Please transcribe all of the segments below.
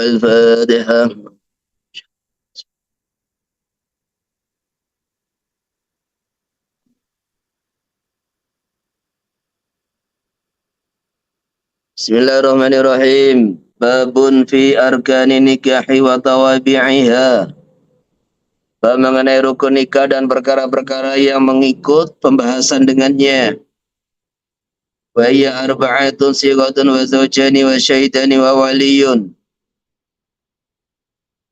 الفاتحة. Bismillahirrahmanirrahim. Babun fi arkani nikahi wa tawabi'iha. Bab mengenai rukun nikah dan perkara-perkara yang mengikut pembahasan dengannya. Wa hiya arba'atun sighatun wa zawjani wa syaitani wa waliyun.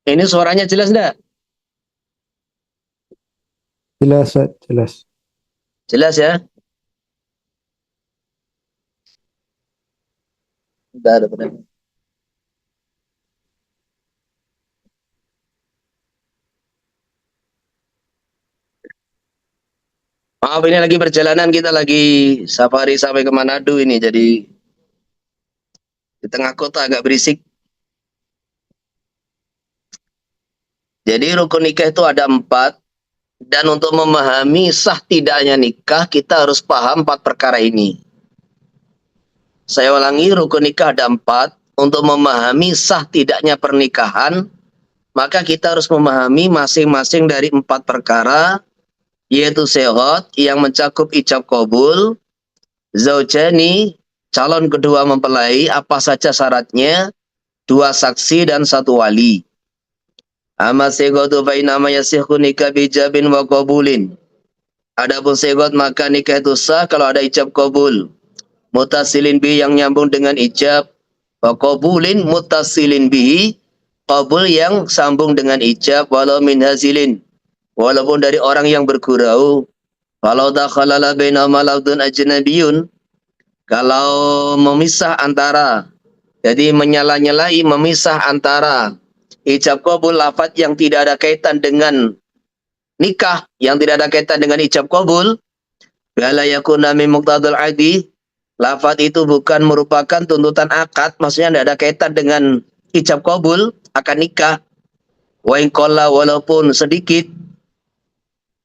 Ini suaranya jelas enggak? Jelas, jelas. Jelas ya? Enggak ada benar. Maaf, ini lagi perjalanan, kita lagi safari sampai ke Manado ini, jadi di tengah kota agak berisik. Jadi rukun nikah itu ada 4, dan untuk memahami sah tidaknya nikah, kita harus paham 4 perkara ini. Saya ulangi, rukun nikah ada 4. Untuk memahami sah tidaknya pernikahan, maka kita harus memahami masing-masing dari 4 perkara, yaitu sehat yang mencakup ijab qabul, zaujani, calon kedua mempelai, apa saja syaratnya, 2 saksi dan 1 wali. Amma seghatu fa inna ma yasihhu nikah bijabin wa qabulin. Adapun segot maka nikah itu sah kalau ada ijab qabul. Mutasilin bihi yang nyambung dengan ijab, wa qabulin mutasilin bihi, qabul yang sambung dengan ijab, walau min hazilin, walaupun dari orang yang bergurau. Walau dakhalala bainahuma lafdun ajnabiyun, kalau memisah antara, jadi menyala-nyalai memisah antara ijab qabul lafaz yang tidak ada kaitan dengan nikah, yang tidak ada kaitan dengan ijab qabul, wala yakuna min muqtadal aqdi, lafaz itu bukan merupakan tuntutan akad, maksudnya tidak ada kaitan dengan ijab qabul, akad nikah. Wa in qalla, walaupun sedikit,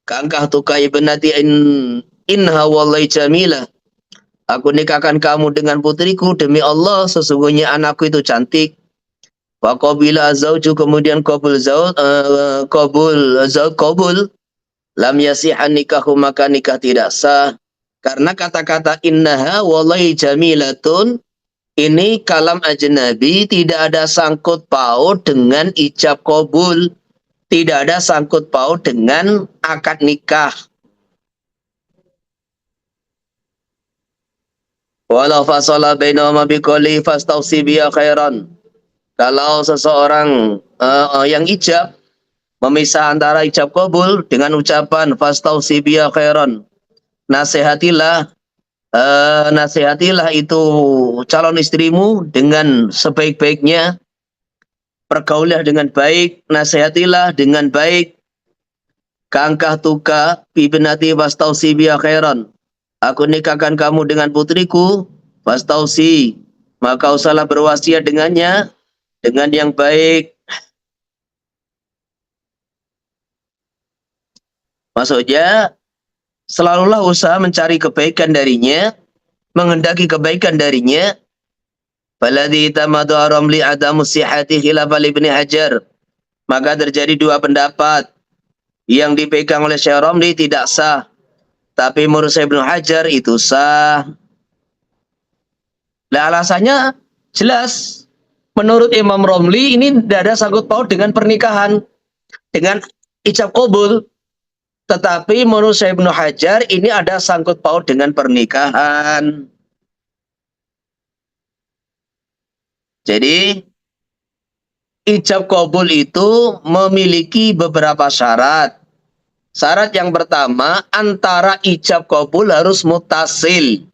kangkah tuka ibnati inha wallahi jamilah, aku nikahkan kamu dengan putriku demi Allah, sesungguhnya anakku itu cantik. Wa qabila zauju, kemudian qabul zauj, qabul lam yasihan nikahu, maka nikah tidak sah. Karena kata-kata innaha wallahi jamilatun ini kalam ajnabi, tidak ada sangkut paut dengan ijab qabul, tidak ada sangkut paut dengan akad nikah. Walau fasala bainahuma biqali fastausi biya khairan. Kalau seseorang yang ijab memisah antara ijab qabul dengan ucapan fastausi biya khairan, nasihatilah itu calon istrimu dengan sebaik-baiknya, pergaulilah dengan baik, nasihatilah dengan baik. Kangkah tuka bibnati fastausi biya khairan, aku nikahkan kamu dengan putriku, fastausi, maka usahlah berwasiat dengannya dengan yang baik. Maksudnya, selalulah usaha mencari kebaikan darinya, menghendaki kebaikan darinya. Faladhi tamadu aramli adamu sihati khilafal Ibni Hajar, maka terjadi 2 pendapat. Yang dipegang oleh Syekh Ramli tidak sah, tapi menurut Ibnu Hajar itu sah. Nah, alasannya jelas. Menurut Imam Romli ini tidak ada sangkut paut dengan pernikahan, dengan ijab qabul. Tetapi menurut Ibnu Hajar ini ada sangkut paut dengan pernikahan. Jadi ijab qabul itu memiliki beberapa syarat. Syarat yang pertama, antara ijab qabul harus mutasil.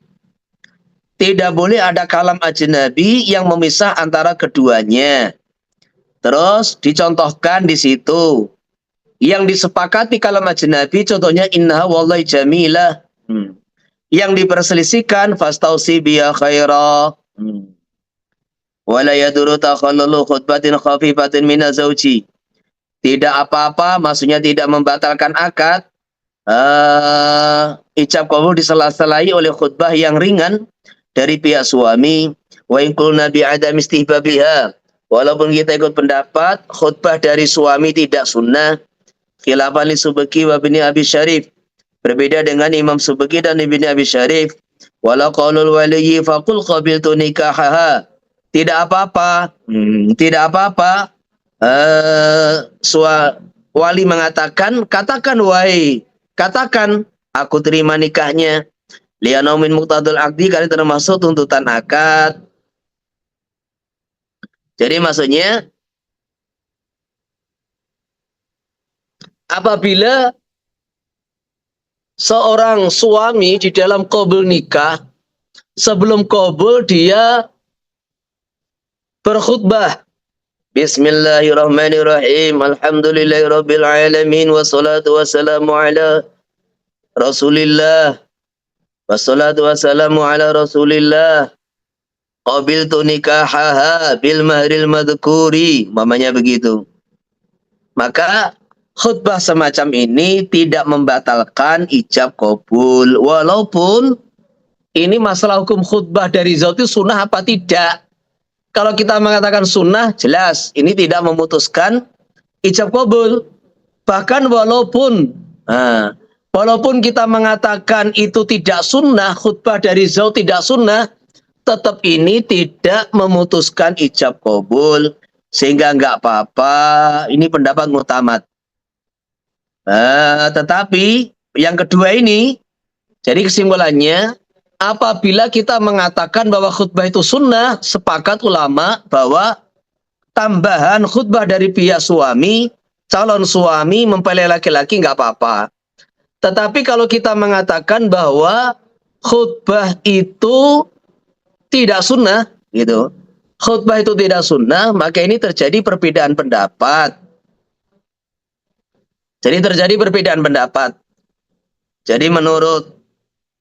Tidak boleh ada kalam ajnabi yang memisah antara keduanya. Terus dicontohkan di situ. Yang disepakati kalam ajnabi contohnya innaha wallahi jamilah. Yang diperselisihkan fastausi biya khaira. Wala yaduru takhallulu khutbatin khafifatin minazauji. Tidak apa-apa, maksudnya tidak membatalkan akad. Ijab kabul disela-selai oleh khutbah yang ringan dari pihak suami. Wa in qulna bi adam istihbabiha. Walaupun kita ikut pendapat khutbah dari suami tidak sunnah. Khilafan li Subki wa bin Abi Syarif. Berbeda dengan Imam Subki dan Ibn Abi Syarif. Wala qaulul waliyyi faqul qabiltu nikahaha. Tidak apa-apa. Tidak apa-apa. Wali mengatakan, katakan wahai, katakan aku terima nikahnya. Lianaumin muqtadul akdi, karena termasuk tuntutan akad. Jadi maksudnya apabila seorang suami di dalam qabul nikah, sebelum qabul dia berkhutbah. Bismillahirrahmanirrahim. Alhamdulillahirabbil alamin wassalatu wassalamu ala Rasulillah. Wassalatu wassalamu ala Rasulillah. Qabiltu nikahaha bil mahril madhkuri. Mamanya begitu. Maka khutbah semacam ini tidak membatalkan ijab qabul. Walaupun ini masalah hukum khutbah dari zauj itu sunnah apa tidak. Kalau kita mengatakan sunnah, jelas ini tidak memutuskan ijab qabul. Bahkan walaupun kita mengatakan itu tidak sunnah, khutbah dari zauj tidak sunnah, tetap ini tidak memutuskan ijab qabul. Sehingga nggak apa-apa, ini pendapat mu'tamad. Tetapi yang kedua ini, jadi kesimpulannya, apabila kita mengatakan bahwa khutbah itu sunnah, sepakat ulama bahwa tambahan khutbah dari pihak suami, calon suami mempelai laki-laki nggak apa-apa. Tetapi kalau kita mengatakan bahwa khutbah itu tidak sunnah, gitu, khutbah itu tidak sunnah, maka ini terjadi perbedaan pendapat. Jadi menurut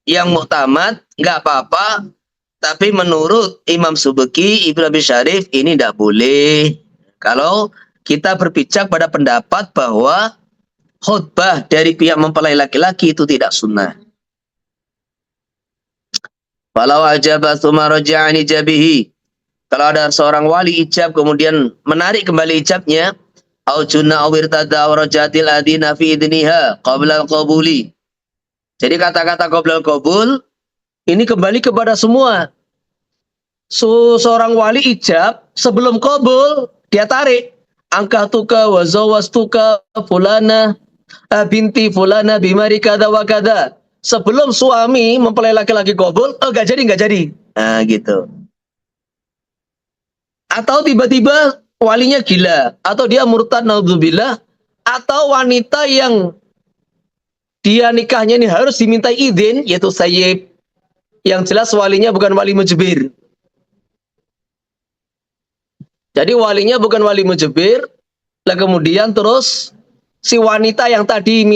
yang mu'tamad nggak apa-apa, tapi menurut Imam Subki, Ibnu Abi Syarif ini tidak boleh. Kalau kita berpijak pada pendapat bahwa khutbah dari pihak mempelai laki-laki itu tidak sunnah. Walau ajaba tsumma raja'a an ijabihi. Kalau ada seorang wali ijab kemudian menarik kembali ijabnya, au junna aw irtada aw rajatil adina fi idniha qabla al-qabuli. Jadi kata-kata qabla al-qabul ini kembali kepada semua. Seorang wali ijab sebelum qabul dia tarik, angkatuka wa zawastuka fulana binti fulana bimari kada wa kada. Sebelum suami mempelai laki-laki qabul, enggak jadi. Nah, gitu. Atau tiba-tiba walinya gila, atau dia murtad naudzubillah, atau wanita yang dia nikahnya ini harus dimintai izin, yaitu sayyib. Yang jelas walinya bukan wali mujbir. Jadi walinya bukan wali mujbir, lah kemudian terus si wanita yang tadi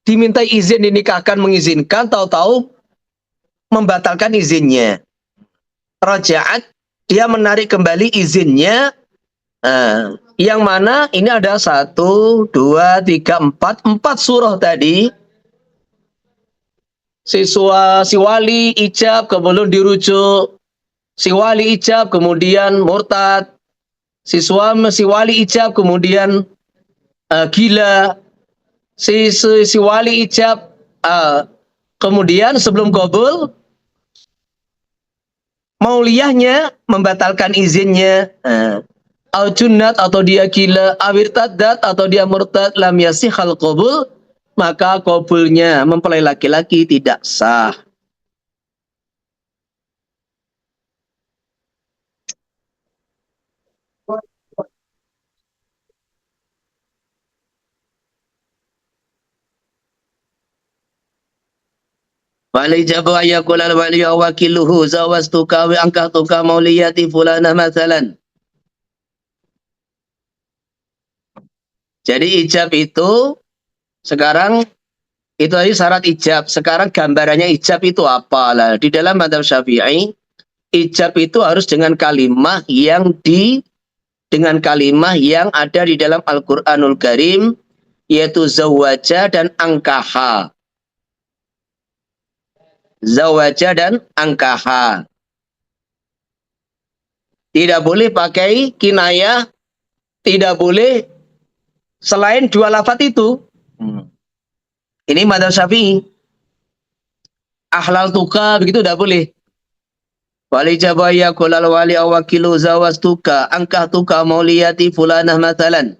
dimintai izin dinikahkan mengizinkan, tahu-tahu membatalkan izinnya. Raja'at, dia menarik kembali izinnya. Yang mana ini ada 1, 2, 3, 4 surah tadi. Si wali ijab kemudian dirujuk. Si wali ijab kemudian murtad. Si wali ijab kemudian gila. Si wali ijab kemudian sebelum qabul mauliyahnya membatalkan izinnya. Au junnat, atau dia gila, awir tadat, atau dia murtad, lam yasihal qabul, maka qabulnya mempelai laki-laki tidak sah. Wal ijabu ayyakul al wali wakiluhu zawastuka wa angkahtuka mauliyati fulana mathalan. Jadi ijab itu sekarang itu tadi syarat ijab. Sekarang gambarannya ijab itu apa? Lah, di dalam mazhab Syafi'i, ijab itu harus dengan kalimah yang ada di dalam Al-Qur'anul Karim, yaitu zawaja dan angkaha. Zawaja dan angkaha. Tidak boleh pakai kinayah, tidak boleh selain dua lafaz itu. Ini mazhab Syafi'i. Ahlal tuka begitu tidak boleh. Wali jabaya kulal wali awakilu zawastuka angkah tuka mauliyati fulanah matalan.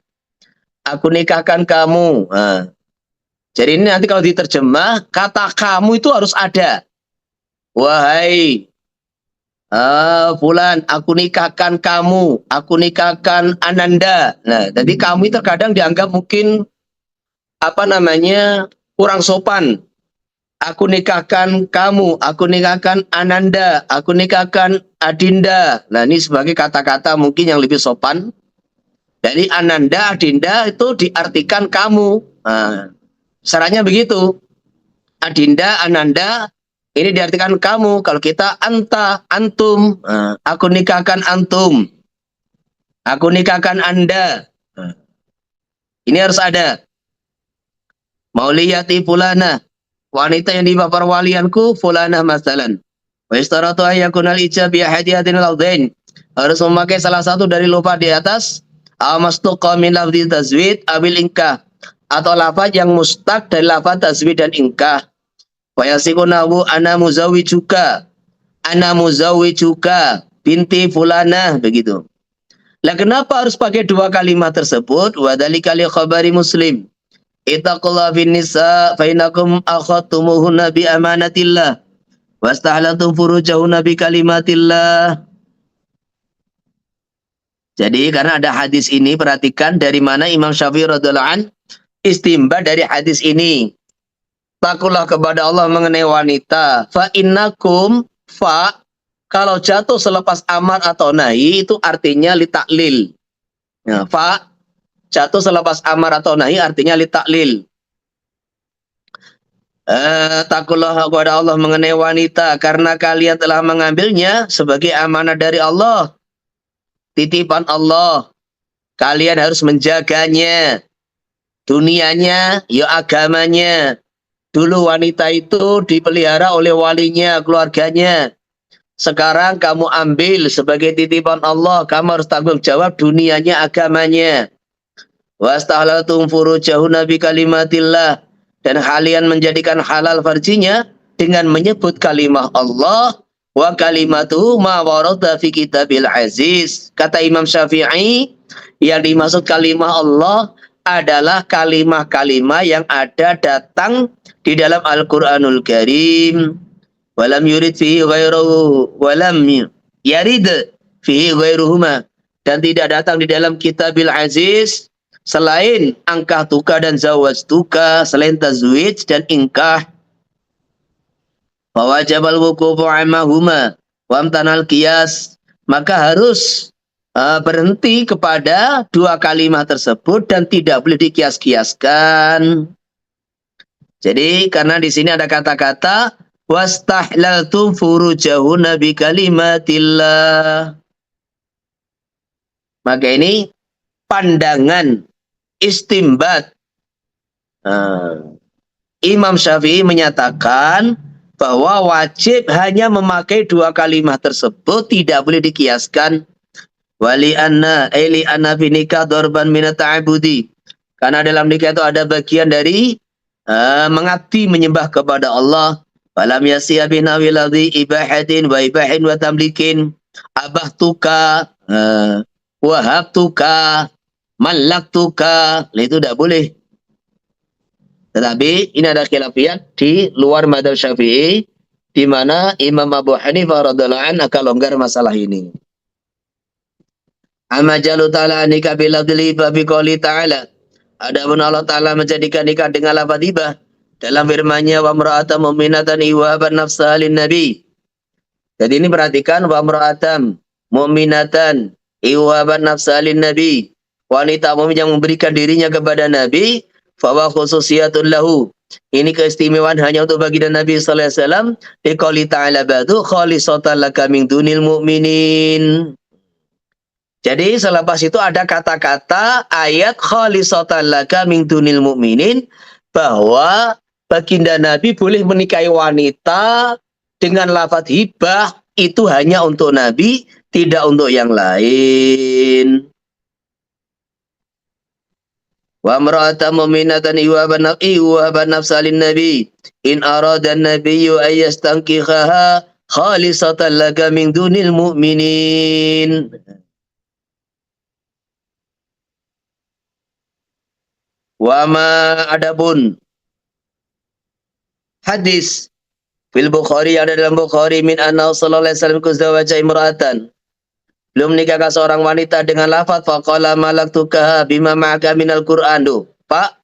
Aku nikahkan kamu. Nah. Jadi ini nanti kalau diterjemah, kata kamu itu harus ada. Wahai fulan, aku nikahkan kamu, aku nikahkan Ananda. Nah, jadi kamu terkadang dianggap mungkin kurang sopan. Aku nikahkan kamu, aku nikahkan Ananda, aku nikahkan Adinda. Nah, ini sebagai kata-kata mungkin yang lebih sopan. Jadi Ananda, Adinda itu diartikan kamu. Nah, syaratnya begitu. Adinda, Ananda, ini diartikan kamu. Kalau kita anta, antum. Nah, aku nikahkan antum. Aku nikahkan Anda. Nah, ini harus ada. Mauliyati fulana. Wanita yang di perwalianku fulana masalan. Wa istaratu ayyakunal ijab bi hadiyatin al-awdain. Harus memakai salah satu dari lafaz di atas. Amastuqa min lafzi tazwid abil inkah. Atau lafaz yang mustaq dari lafaz tazwid dan inkah. Wa yasikunahu ana muzawwijuka. Ana muzawwijuka binti fulana, begitu. Lah kenapa harus pakai dua kalimat tersebut? Wa dzalika li khabari Muslim. Ittaqullaha fin nisa fa innakum akhadtumuhunna bi amanatillah wastahlaltum furujahunna bi kalimatillah. Jadi karena ada hadis ini, perhatikan dari mana Imam Syafi'i radhiyallahu an istimbat dari hadis ini. Takullah kepada Allah mengenai wanita. Fa innakum kalau jatuh selepas amar atau nahi itu artinya li taklil. Ya, jatuh selepas amar atau nahi artinya li taklil. Takullah kepada Allah mengenai wanita karena kalian telah mengambilnya sebagai amanah dari Allah, titipan Allah. Kalian harus menjaganya, dunianya, ya agamanya. Dulu wanita itu dipelihara oleh walinya, keluarganya. Sekarang kamu ambil sebagai titipan Allah, kamu harus tanggung jawab dunianya, agamanya. Wastahlaltum furujahunna bi kalimatillah. Dan kalian menjadikan halal farjinya dengan menyebut kalimah Allah. Wa kalimatuhu ma warada fi kitabil aziz. Kata Imam Syafi'i, yang dimaksud kalimah Allah adalah kalimah-kalimah yang ada datang di dalam Al-Quranul Karim. Walam yurid fihi ghairuhu. Walam yarid fihi ghairuhuma. Dan tidak datang di dalam kitabil aziz selain angkah tuka dan zawaj tuka, selain tazwij dan ingkah. Fawajabal wukufu amahuma wamtanal qiyas. Maka harus berhenti kepada dua kalimat tersebut dan tidak boleh dikias-kiaskan. Jadi karena di sini ada kata-kata wastahlaltum furujahunna bi kalimatillah. Maka ini pandangan istimbat. Imam Syafi'i menyatakan bahwa wajib hanya memakai dua kalimat tersebut, tidak boleh dikiaskan. Wali anna fi nikah dorban minat ta'abudi. Karena dalam nikah itu ada bagian dari mengabdi, menyembah kepada Allah. Walam yasiya binawi ladhi ibahatin wa ibahin wa tamlikin. Abahtuka, wahabtuka, malaktuka, itu tidak boleh. Tetapi ini ada khilafiyat di luar madzhab Syafi'i, di mana Imam Abu Hanifah radhiyallahu anhu agak longgar masalah ini. Amajalu ta'ala nikah bila dili babi qouli ta'ala. Adapun Allah Ta'ala menjadikan nikah dengan lafaz hibah dalam firman-Nya wa imra'atan mu'minatan iwahaban nafsaha lin-nabi. Jadi ini perhatikan wa imra'atan mu'minatan iwahaban nafsaha lin-nabi. Wanita mukmin yang memberikan dirinya kepada Nabi, fa wa khususiyatun lahu. Ini keistimewaan hanya untuk baginda Nabi sallallahu alaihi wasallam. Liqouli ta'ala ba'du khalisatan laka min dunil mu'minin. Jadi selepas itu ada kata-kata ayat khalisatan laka min dunil mu'minin, bahwa baginda Nabi boleh menikahi wanita dengan lafaz hibah itu hanya untuk Nabi, tidak untuk yang lain. Wa imra'atan mu'minatan iwahaban nafsaha lin-nabi in arada an-nabiyyu an yastankihaha khalisatan laka min dunil mu'minin. Wa ma adapun hadis fil Bukhari, ada dalam Bukhari, min anna sallallahu alaihi wasallam kuzawaja imra'atan, belum menikahkan seorang wanita dengan lafaz faqala malaktukaha bima ma'aka minal Qur'an. Pak,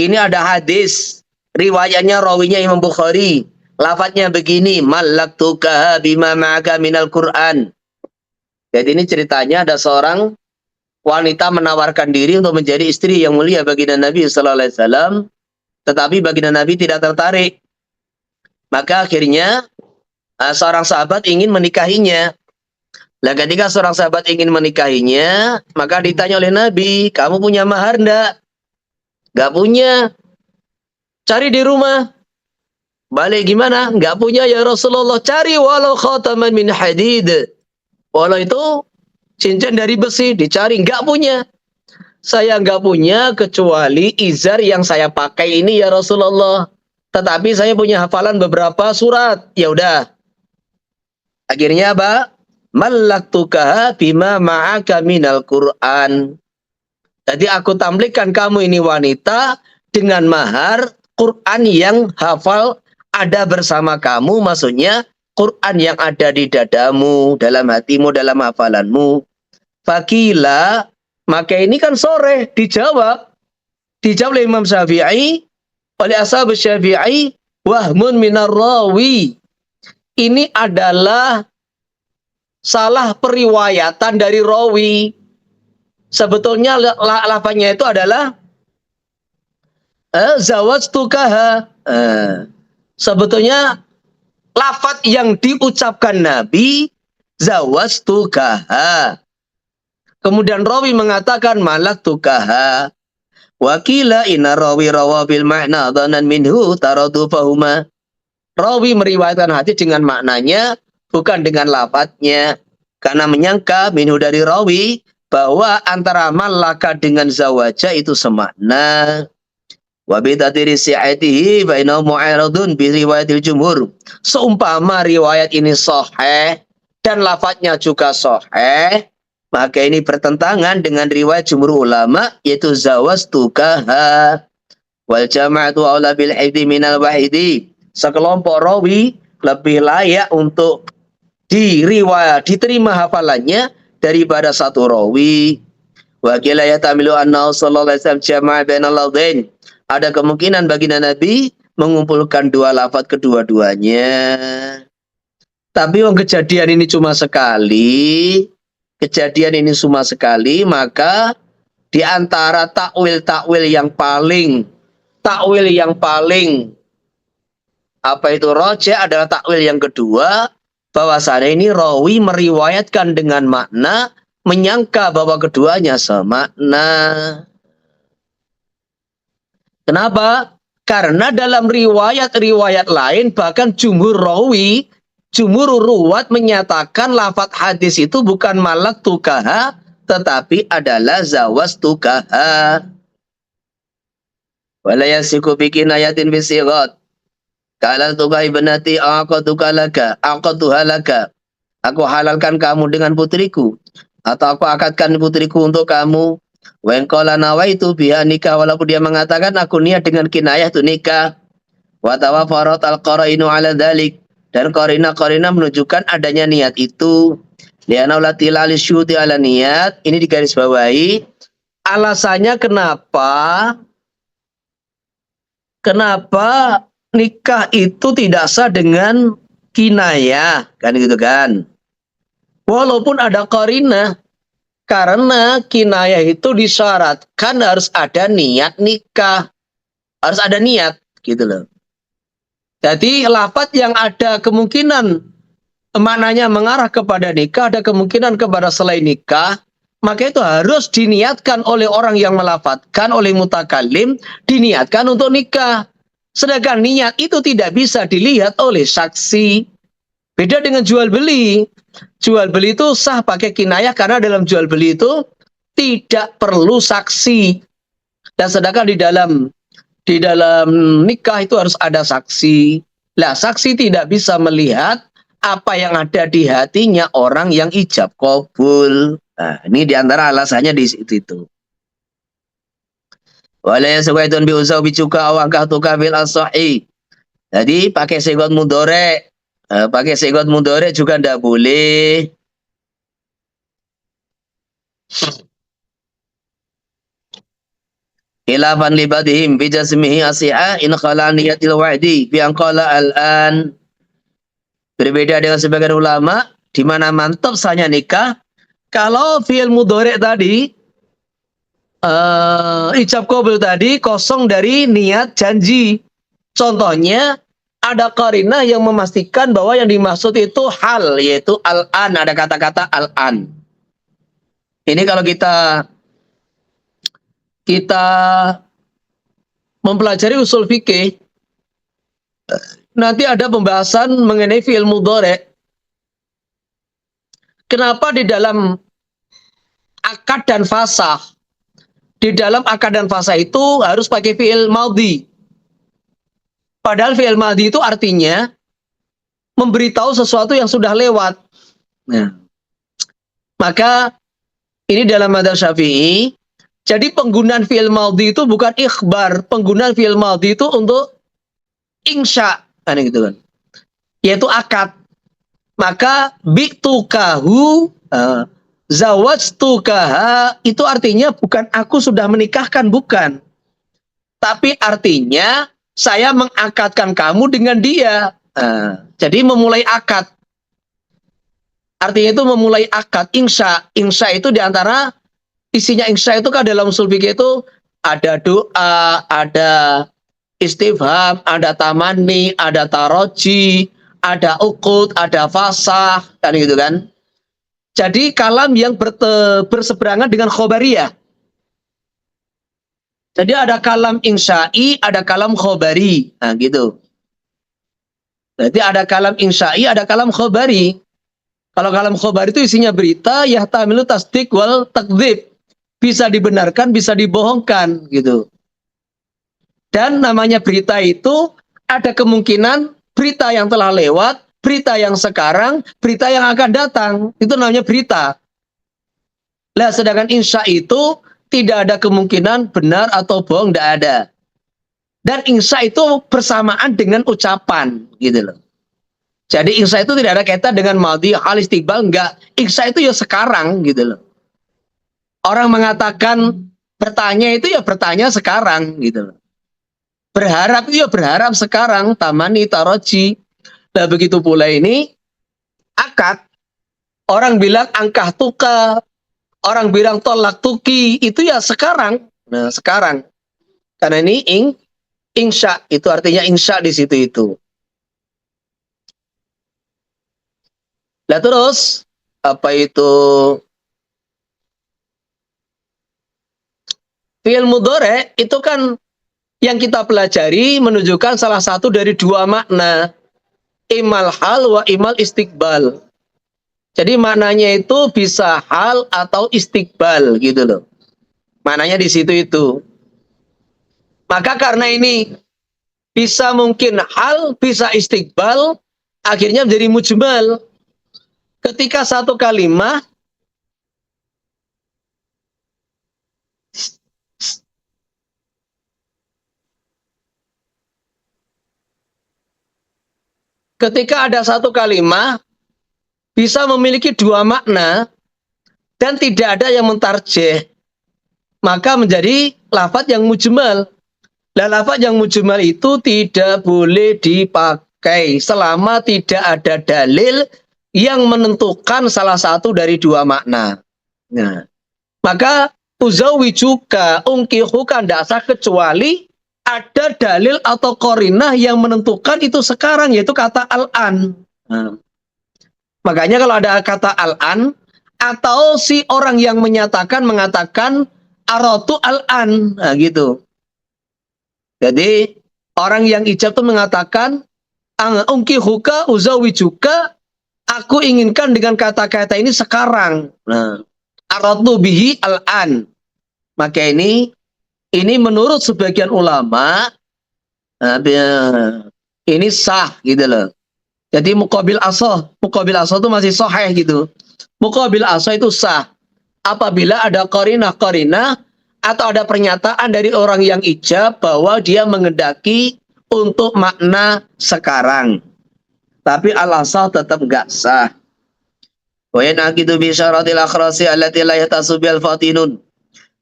ini ada hadis riwayatnya rawinya Imam Bukhari, lafaznya begini, malaktukaha bima ma'aka minal Qur'an. Jadi ini ceritanya ada seorang wanita menawarkan diri untuk menjadi istri yang mulia baginda Nabi sallallahu alaihi wasallam, tetapi baginda Nabi tidak tertarik. Maka akhirnya seorang sahabat ingin menikahinya. Nah, ketika seorang sahabat ingin menikahinya, maka ditanya oleh Nabi, kamu punya mahar enggak? Enggak punya. Cari di rumah. Balik gimana? Enggak punya ya Rasulullah. Cari walau khataman min hadid. Walau itu cincin dari besi, dicari, enggak punya. Saya enggak punya kecuali izar yang saya pakai ini ya Rasulullah. Tetapi saya punya hafalan beberapa surat. Ya udah. Akhirnya apa? Malaktukaha bima ma'aka minal Qur'an. Jadi aku tamlikan kamu ini wanita dengan mahar Qur'an yang hafal ada bersama kamu, maksudnya Qur'an yang ada di dadamu, dalam hatimu, dalam hafalanmu. Fakila, maka ini kan sore dijawab oleh Imam Syafi'i, oleh ashab Syafi'i, wahmun minar rawi. Ini adalah salah periwayatan dari rawi. Sebetulnya lafaznya itu adalah zawajtukaha. Sebetulnya lafaz yang diucapkan Nabi zawajtukaha. Kemudian rawi mengatakan malaktukaha. Wakila inna rawi rawa bil ma'na dhanan minhu taradu fahuma. Rawi meriwayatkan hadis dengan maknanya, bukan dengan lafadznya, karena menyangka minhu dari rawi bahwa antara malaka dengan zawaja itu semakna. Wa bi tadiri si'atihi fa innahu mu'aradun bi riwayatil jumhur. Seumpama riwayat ini sahih dan lafadznya juga sahih, maka ini bertentangan dengan riwayat jumhur ulama, yaitu zawajtukaha. Wal jama'atu aula bil hifdzi minal wahidi. Sekelompok rawi lebih layak untuk diterima hafalannya daripada satu rawi. Wa qila yatamilu anna sallallahu alaihi wasallam jama'a bainal lafzain. Ada kemungkinan baginda Nabi mengumpulkan dua lafaz kedua-duanya. Tapi kejadian ini cuma sekali. Maka di antara takwil yang paling apa itu rojeh adalah takwil yang kedua, bahwasanya ini rawi meriwayatkan dengan makna, menyangka bahwa keduanya semakna. Kenapa? Karena dalam riwayat-riwayat lain, bahkan jumhur ruwat menyatakan lafaz hadis itu bukan malaktukaha, tetapi adalah zawajtukaha. Wala yasiku bikin ayatin bisighat. Kala tuka ibnati aqatuha laka. Aku halalkan kamu dengan putriku, atau aku akadkan putriku untuk kamu. Wa in qala nawaitu biha nikah, walaupun dia mengatakan aku niat dengan kinayah itu nikah. Wa tawafarat al-qara'inu ala dzalik, dan qarina menunjukkan adanya niat itu. Liana ulatil alisyuti ala niat, ini digarisbawahi. Alasannya kenapa kenapa nikah itu tidak sah dengan kinayah, kan gitu kan? Walaupun ada qarinah, karena kinayah itu disyaratkan harus ada niat nikah, harus ada niat, gitu loh. Jadi lafadz yang ada kemungkinan maknanya mengarah kepada nikah, ada kemungkinan kepada selain nikah, maka itu harus diniatkan oleh orang yang melafadzkan, oleh mutakalim, diniatkan untuk nikah. Sedangkan niat itu tidak bisa dilihat oleh saksi. Beda dengan jual beli. Jual beli itu sah pakai kinayah karena dalam jual beli itu tidak perlu saksi. Dan sedangkan di dalam nikah itu harus ada saksi. Lah, saksi tidak bisa melihat apa yang ada di hatinya orang yang ijab kabul. Nah, ini diantara alasannya di situ itu. Wala yasqaitun bi usau bicuka aw angkahtuka bil asahi. Jadi pakai sigot mudhari. Pakai sigot mudhari juga tidak boleh. Khilafan li badihim bi jasmihi asi'a in khala niyatil wa'di bi an qala al-an. Berbeda dengan sebagian ulama di mana mantap sahnya nikah kalau fi'il mudhari tadi ijab qabul tadi kosong dari niat janji. Contohnya ada qarinah yang memastikan bahwa yang dimaksud itu hal, yaitu al-an, ada kata-kata al-an. Ini kalau kita mempelajari usul fikih, nanti ada pembahasan mengenai fi'il mudhari. Kenapa di dalam akad dan fasah, di dalam akad dan fasah itu harus pakai fi'il madhi? Padahal fi'il madhi itu artinya memberitahu sesuatu yang sudah lewat. Nah, maka ini dalam madzhab Syafi'i, jadi penggunaan fi'il madhi itu bukan ikhbar, penggunaan fi'il madhi itu untuk insya, kan gitu kan. Yaitu akad. Maka bi'tukahu, zawajtukaha itu artinya bukan aku sudah menikahkan, bukan. Tapi artinya saya mengakadkan kamu dengan dia. Jadi memulai akad. Artinya itu memulai akad, insya. Insya itu diantara isinya insya itu kan dalam usul fikih itu ada doa, ada istifham, ada tamanni, ada taroji, ada uqud, ada fasah, kan gitu kan. Jadi kalam yang berseberangan dengan khobariyah. Jadi ada kalam insya'i, ada kalam khobari. Nah gitu. Jadi ada kalam insya'i, ada kalam khobari. Kalau kalam khobari itu isinya berita, yahtamilu tasdik wal takdzib. Bisa dibenarkan, bisa dibohongkan gitu. Dan namanya berita itu ada kemungkinan berita yang telah lewat, berita yang sekarang, berita yang akan datang. Itu namanya berita. Nah, sedangkan insya itu tidak ada kemungkinan benar atau bohong, tidak ada. Dan insya itu bersamaan dengan ucapan, gitu loh. Jadi insya itu tidak ada kaitan dengan madhi, hal, istiqbal, enggak. Insya itu ya sekarang, gitu loh. Orang mengatakan bertanya itu ya bertanya sekarang, gitu loh. Berharap itu ya berharap sekarang, tamani, taroji. Nah begitu pula ini akad. Orang bilang angkah tuka, orang bilang tolak tuki, itu ya sekarang. Nah sekarang. Karena ini insya, itu artinya insya di situ itu. Nah terus, apa itu? Fi'il mudhari itu kan yang kita pelajari menunjukkan salah satu dari dua makna. Imal hal wa imal istiqbal. Jadi maknanya itu bisa hal atau istiqbal gitu loh. Maknanya di situ itu. Maka karena ini bisa mungkin hal, bisa istiqbal, akhirnya menjadi mujmal. Ketika satu kalimat ketika ada satu kalimat bisa memiliki dua makna dan tidak ada yang mentarjeh, maka menjadi lafadz yang mujmal. Lafaz yang mujmal itu tidak boleh dipakai selama tidak ada dalil yang menentukan salah satu dari dua makna. Nah, maka uzawijuka ungkihuka tidak sah kecuali ada dalil atau korinah yang menentukan itu sekarang, yaitu kata al-an. Nah, makanya kalau ada kata al-an atau si orang yang mengatakan aratu al-an, nah gitu. Jadi orang yang ijab itu mengatakan ungkihuka uzawijuka, aku inginkan dengan kata-kata ini sekarang. Nah, aratu bihi al-an. Maka ini menurut sebagian ulama ini sah gitu loh. Jadi muqabil asah itu masih sahih gitu. Muqabil asah itu sah apabila ada qarinah atau ada pernyataan dari orang yang ijab bahwa dia mengendaki untuk makna sekarang. Tapi al-asah tetap enggak sah. Wa yanaqidu bi syaratil akhrasi allati la yahtasu bil fatinun.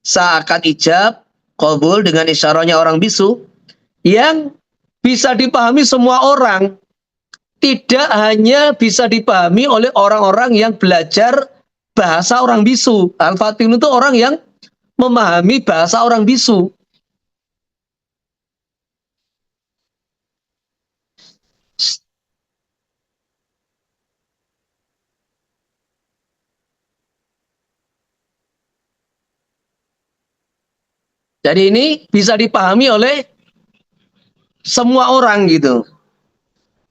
Sah akad ijab qabul dengan isyarahnya orang bisu yang bisa dipahami semua orang, tidak hanya bisa dipahami oleh orang-orang yang belajar bahasa orang bisu. Al-fatin itu orang yang memahami bahasa orang bisu. Jadi ini bisa dipahami oleh semua orang gitu.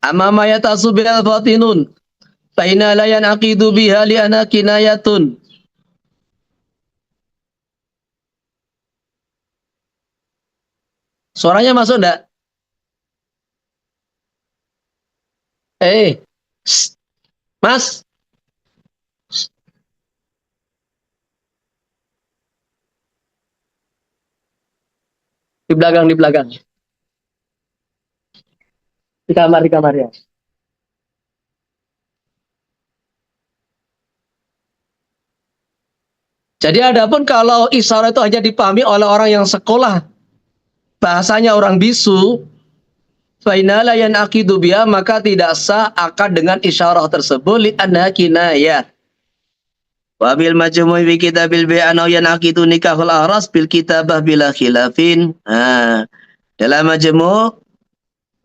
Amma ma yatasu bil fatinun fa inna la yanaqidu biha li ana kinayatun. Suaranya masuk enggak? Mas, di belakang. Di kamar ya. Jadi adapun kalau isyarat itu hanya dipahami oleh orang yang sekolah bahasanya orang bisu, fa inna la yanaqidu biha, maka tidak sah akad dengan isyarah tersebut li anna kinayah. Wa bil majmu' fi kitabil bai'an aw yanaqidu nikahul aras bil kitabah bila khilafin. Dalam majmu'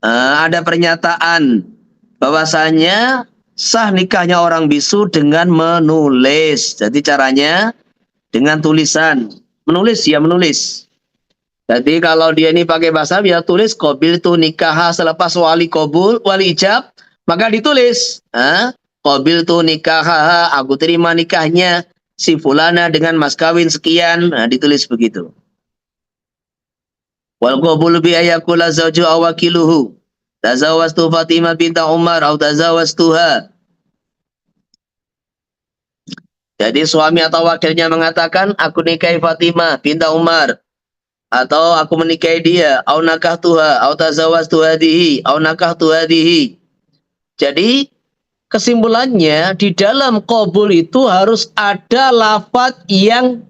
ada pernyataan bahwasanya sah nikahnya orang bisu dengan menulis. Jadi caranya dengan tulisan. Menulis. Jadi kalau dia ini pakai bahasa dia tulis qabil tu nikah selepas wali ijab, maka ditulis qabil tu nikah, aku terima nikahnya si fulana dengan mas kawin sekian. Nah, ditulis begitu. Wal qabulu bi ayakula zawju aw wakiluhu tazawwastu Fatimah binta Umar atau tazawwastuha. Jadi suami atau wakilnya mengatakan aku nikahi Fatimah binta Umar, atau aku menikahi dia, au nakahtuha au tazawwastu hadhihi au nakahtu hadhihi. Jadi kesimpulannya di dalam qabul itu harus ada lafaz yang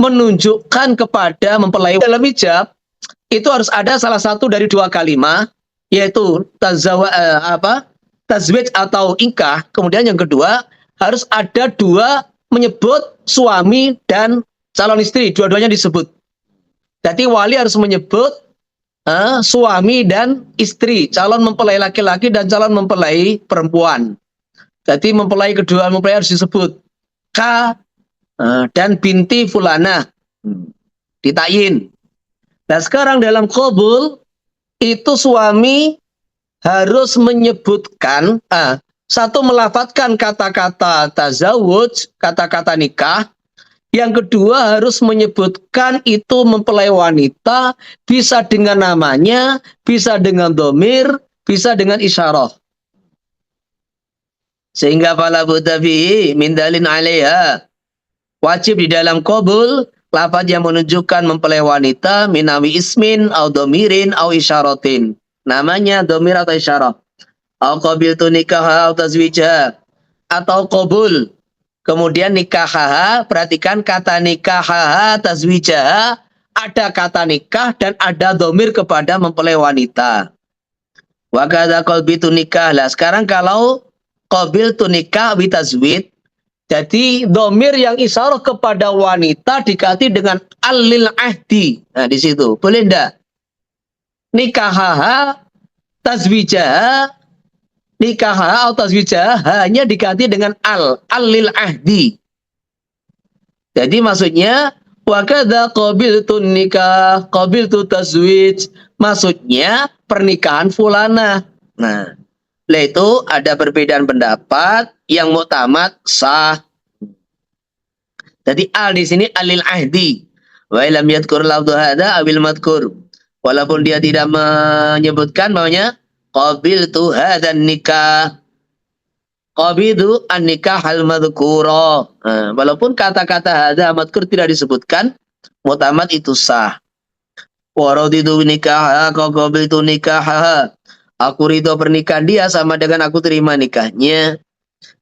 menunjukkan kepada mempelai. Dalam ijab itu harus ada salah satu dari dua kalimat, yaitu tazwij atau ingkah. Kemudian yang kedua harus ada dua menyebut suami dan calon istri, dua-duanya disebut. Jadi wali harus menyebut suami dan istri, calon mempelai laki-laki dan calon mempelai perempuan. Jadi kedua mempelai harus disebut K dan binti fulana, ditayin. Nah sekarang dalam qabul itu suami harus menyebutkan satu, melafadzkan kata-kata tazawuj, kata-kata nikah. Yang kedua harus menyebutkan itu mempelai wanita, bisa dengan namanya, bisa dengan dhamir, bisa dengan isyarah. Sehingga fala budda fihi min dalin 'alaiha. Wajib di dalam qabul lafaz yang menunjukkan mempelai wanita minawi ismin au dhamirin au isyaratin. Namanya dhamir atau isyarah. Au qabiltu nikah au tazwijah. atau qabul. Kemudian nikahaha, perhatikan kata nikahaha, tazwijaha, ada kata nikah dan ada domir kepada mempelai wanita. Wa kadza qalbitu nikah. Lah sekarang kalau qabiltu nikah bi tazwid, jadi domir yang isyarah kepada wanita diganti dengan alil ahdi. Nah di situ boleh ndak? Nikahaha, tazwijaha, nikahaha atau tazwijaha hanya diganti dengan alil ahdi. Jadi maksudnya wa kadza qabiltu nikah, qabiltu tazwij. Maksudnya pernikahan fulana. Nah, itu ada perbedaan pendapat, yang muktamad sah. Jadi al di sini alil ahdi. Wa lam yadhkur lafdhu hadza awil madhkur. Walaupun dia tidak menyebutkan bahwanya qabiltu hadzan nikah. Qabidu an-nikah al-madhkura. Walaupun kata-kata hadza madhkur tidak disebutkan, muktamad itu sah. Wa raditu nikah qabiltu nikah. Aku ridho pernikahan dia sama dengan aku terima nikahnya.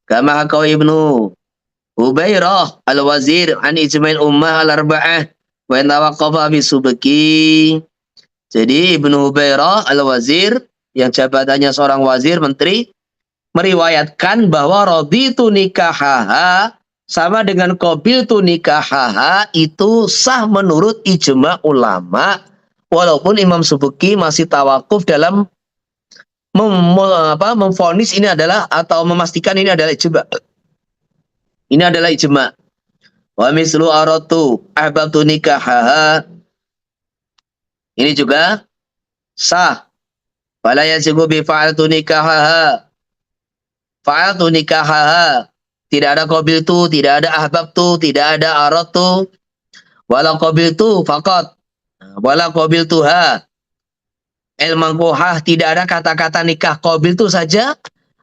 Kama kau Ibnu Hubairah al-Wazir an ijma'il ummah al-arba'ah wa tawaqqafa bi subki. Jadi Ibnu Hubairah al-Wazir yang jabatannya seorang wazir menteri meriwayatkan bahwa raditu nikahaha sama dengan qabiltu nikahaha itu sah menurut ijma ulama, walaupun Imam Subki masih tawakuf dalam memvonis ini adalah atau memastikan ini adalah ijma. Ini adalah ijma. Wa mislu aratu ahbabtu nikahaha. Ini juga sah. Fala yasigu bi fa'altu nikahaha. Fa'altu nikahaha. Tidak ada qabiltu, tidak ada ahbabtu, tidak ada aratu. Wala qabiltu faqat. Wala qabiltuha. El-mangkuhah, tidak ada kata-kata nikah, qabiltu saja,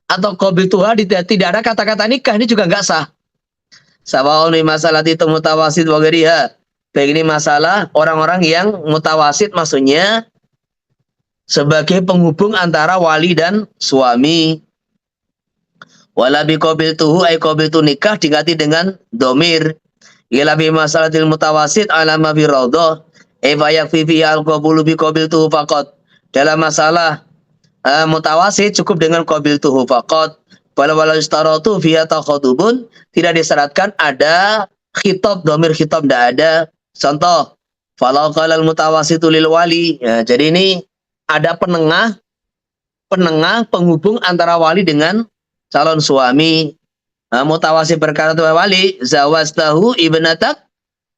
atau qabiltuha tidak ada kata-kata nikah, ini juga enggak sah. Sawa'un bi masalati mutawasid wa ghairiha. Baik, ini masalah orang-orang yang mutawasid, maksudnya sebagai penghubung antara wali dan suami. Wala bi qabiltuhu ay qabiltu nikah diganti dengan domir. Ila bi masalatil mutawasid ala ma fi raudhah ay fa yakfi fi al-qabulu bi qabiltuhu faqat. Dalam masalah mutawasid cukup dengan qabiltuhu faqat. Wala istaratu fi takhadubun, tidak disyaratkan ada khitab, domir khitab tidak ada. Contoh, falau qalal mutawasitu lil wali. Ya, jadi ini ada penengah penghubung antara wali dengan calon suami. Mutawasid berkata kepada wali, zawaztahu ibnatak,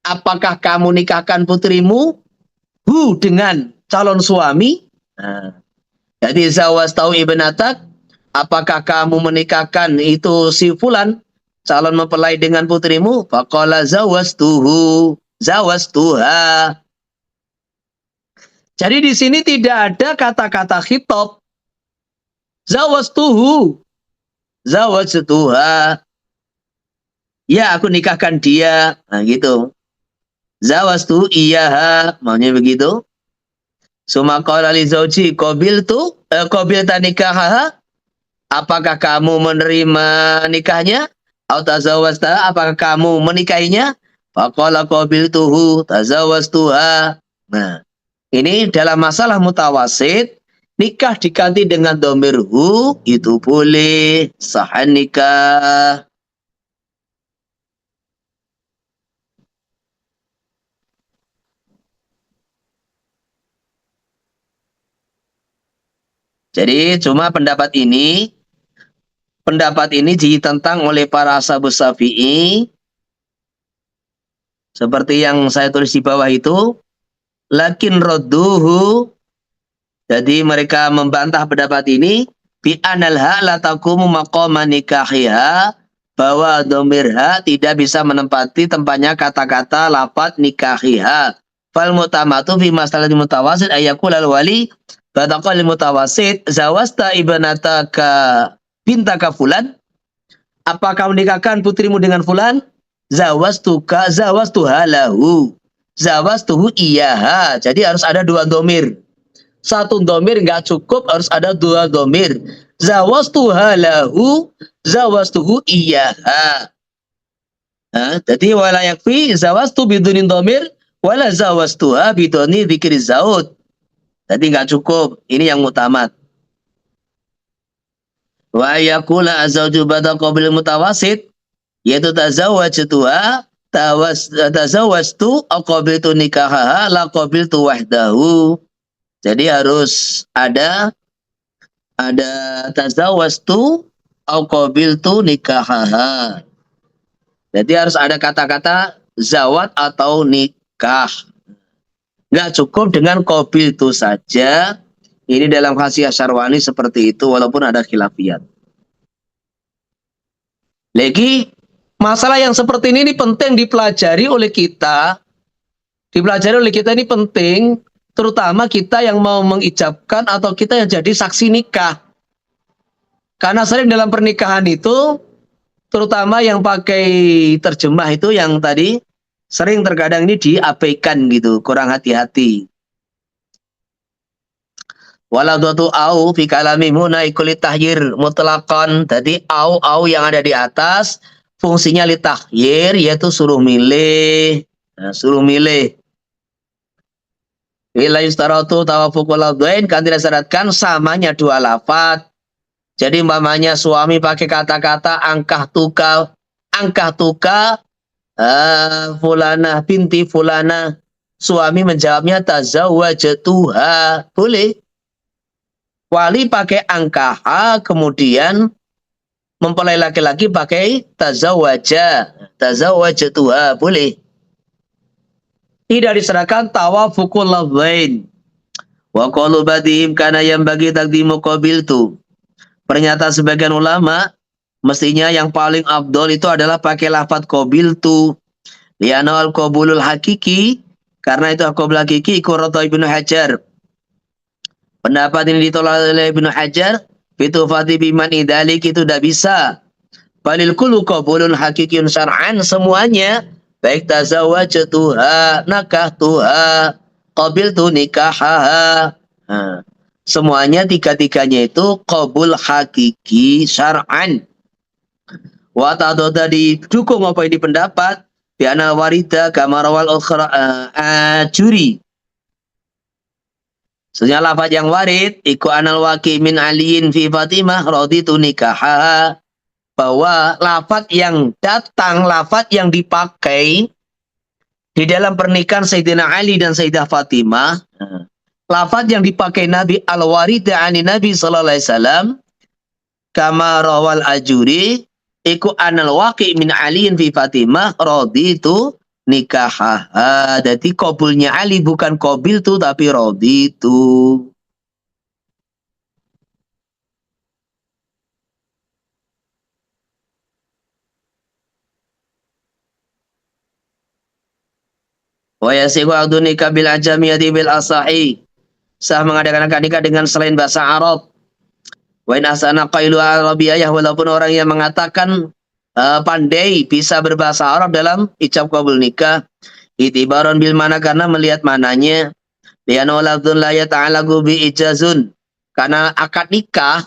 apakah kamu nikahkan putrimu dengan calon suami? Jadi zawaztahu ibnatak, apakah kamu menikahkan itu si fulan calon mempelai dengan putrimu? Faqala zawaztuhu, zawaztuha. Jadi di sini tidak ada kata-kata khitab. Zawaztuhu, zawaztuha. Ya, aku nikahkan dia. Nah, gitu. Zawaztu iyaha, maunya begitu. Suma qala li zauji qabilta nikahaha. Apakah kamu menerima nikahnya? Atau tazawwazta, apakah kamu menikahinya? Faqala qabiltuhu tazawwaztuha. Nah, ini dalam masalah mutawasid, nikah diganti dengan dhamir hu, itu boleh, sah nikah. Jadi cuma pendapat ini ditentang oleh para ashabus Syafi'i. Seperti yang saya tulis di bawah itu. Lakin radduhu. Jadi mereka membantah pendapat ini. Bi anal ha la taqumu maqama nikahiha. Bahwa dhamir ha tidak bisa menempati tempatnya kata-kata lafaz nikahiha. Fal mutamatu fi masalati mutawasid ayakul al wali. Bataqal mutawasid zawasta ibnataka bintaka fulan. Apakah menikahkan putrimu dengan fulan? Zawastuha lahu. Zawastuhu iyaha. Jadi harus ada dua domir. satu domir nggak cukup, harus ada dua domir. Zawastuha lahu, zawastuhu iyaha. Jadi wala yakfi zawastu bidunin domir, wala zawastuha biduni dzikri zaud. Jadi nggak cukup. Ini yang mutamat. Wa yakula azawju bada qabil mutawasit, yaitu tazawwajtuha tazawwajtu au qabiltu nikahaha la qabiltu wahdahu. Jadi harus ada tazawwajtu au qabiltu nikahaha. Jadi harus ada kata-kata zawat atau nikah. Nggak cukup dengan qabiltu saja. Ini dalam khasiah syarwani seperti itu, walaupun ada khilafiyat. Lagi, masalah yang seperti ini penting dipelajari oleh kita. Dipelajari oleh kita ini penting, terutama kita yang mau mengijabkan atau kita yang jadi saksi nikah. Karena sering dalam pernikahan itu, terutama yang pakai terjemah itu yang tadi, sering terkadang ini diabaikan gitu, kurang hati-hati. Waladatu au fi kalami huna ikuli tahyir mutlaqan. Jadi au yang ada di atas fungsinya li tahyir, yaitu suruh milih. Suruh milih. Ila yustaratu tawafuqul lafdzain, kan tidak syaratkan samanya dua lafaz. Jadi umpamanya suami pakai kata-kata angkah tuka fulana binti fulana. Suami menjawabnya tazawwajtuha. Boleh. Wali pakai angkaha, kemudian mempelai laki-laki pakai tazawwajtuha, boleh. Tidak diserahkan tawafuqul lafdzain. Wa qalu badihim kana yang bagi taqdimu qabiltu. Pernyataan sebagian ulama, mestinya yang paling afdol itu adalah pakai lafaz qabiltu. Li'anna al-qabulul hakiki, karena itu qabul hakiki ikurata Ibnu Hajar. Pendapat ini ditolak oleh Ibnu Hajar. Fitufati biman idalik, itu tidak bisa. Balil kullu qabulun hakikiyun syar'an, semuanya baik tazawwajtuha, nakahtuha, qabiltu nikahaha. Semuanya tiga-tiganya itu qabul hakiki syar'an. Wa ta'dada didukung apa ini pendapat bi anna warida kama rawal ukhra ajuri. Sebenarnya lafaz yang warid iku anal waqi min aliin fi Fatimah raditu nikahaha, bahwa lafaz yang datang, lafaz yang dipakai di dalam pernikahan Sayyidina Ali dan Sayyidah Fatimah, lafaz yang dipakai Nabi al-warida ani Nabi sallallahu alaihi wasallam kama rawal ajuri iku anal waqi min aliin fi Fatimah raditu nikahaha. Jadi qabulnya Ali bukan qabiltu tapi raditu. Wa yasihu aqdu nikah bil ajamiyati bil asahi. Sah mengadakan akad nikah dengan selain bahasa Arab. Wa in asana qailu arabiyah, walaupun orang yang mengatakan pandai bisa berbahasa Arab dalam ijab qabul nikah, itibaron bil mana, karena melihat mananya. Li'annahu lafdzun la yata'allaqu bi ijazun, karena akad nikah,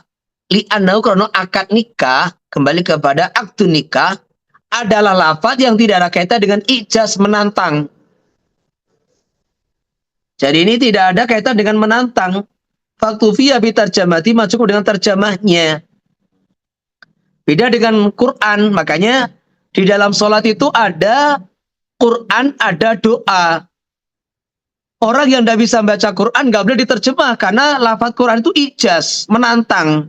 li'annahu karena akad nikah kembali kepada akdu nikah adalah lafaz yang tidak ada kaitan dengan ijaz, menantang. Jadi ini tidak ada kaitan dengan menantang. Faktufiya bi tarjamati, cukup dengan terjemahnya. Beda dengan Quran, makanya di dalam sholat itu ada Quran, ada doa. Orang yang tidak bisa baca Quran nggak boleh diterjemah, karena lafaz Quran itu ijaz, menantang.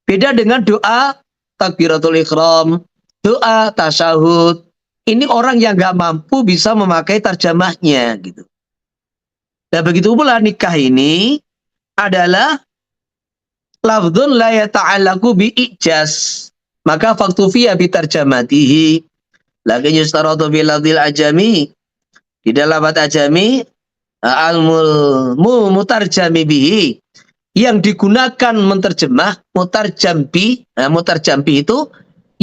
Beda dengan doa takbiratul ihram, doa tasyahud. Ini orang yang nggak mampu bisa memakai terjemahnya, gitu. Dan begitu pula nikah ini adalah lafdzun la yata'allaqu bi ijaz, maka faktufiya bi tarjamatihi. Lakin yustaratu bil lafdzil ajami, di dalam lafaz ajami mutarjami bihi, yang digunakan menterjemah mutarjambi. Mutarjambi itu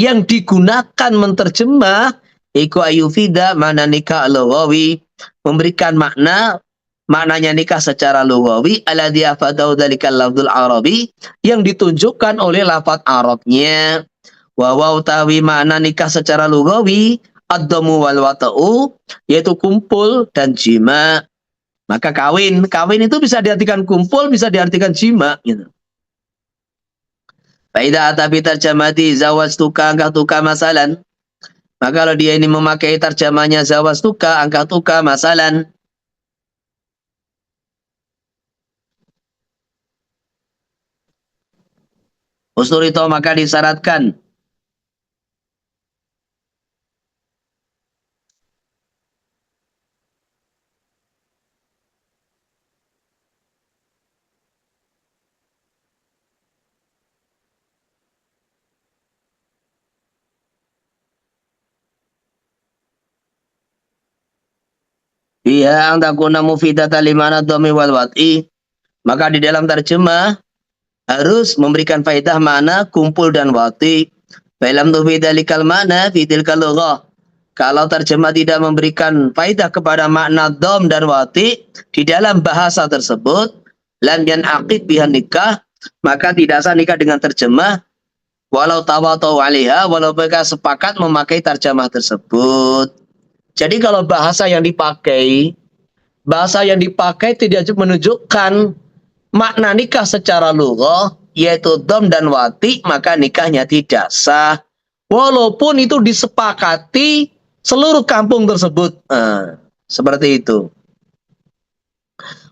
yang digunakan menterjemah iku ayufida mana nikah al-lughawi, memberikan makna maknanya nikah secara lughawi alladzi afadahu dzalikal lafdzul arabi, yang ditunjukkan oleh lafaz Arabnya. Wa utawi makna nikah secara lughawi ad-dhamu wal wata'u, yaitu kumpul dan jima. Maka kawin itu bisa diartikan kumpul, bisa diartikan jima gitu. Faida atabi tarjamati zawajtuka angkatuka masalan. Maka kalau dia ini memakai tarjamahnya zawajtuka angkatuka masalan, usturito maka disyaratkan iya ang takuna mufidata limana dhammi wal wat'i, maka di dalam terjemah harus memberikan faedah makna kumpul dan wati. Fa'ilam tufidalikal makna fitilkal lughah, kalau terjemah tidak memberikan faedah kepada makna dham dan wati di dalam bahasa tersebut, lam yanaqid bihan nikah, maka tidak sah nikah dengan terjemah, walau tawatau 'alaiha, walau mereka sepakat memakai terjemah tersebut. Jadi kalau bahasa yang dipakai tidak menunjukkan makna nikah secara lughah, yaitu dham dan wati, maka nikahnya tidak sah. Walaupun itu disepakati seluruh kampung tersebut. Seperti itu.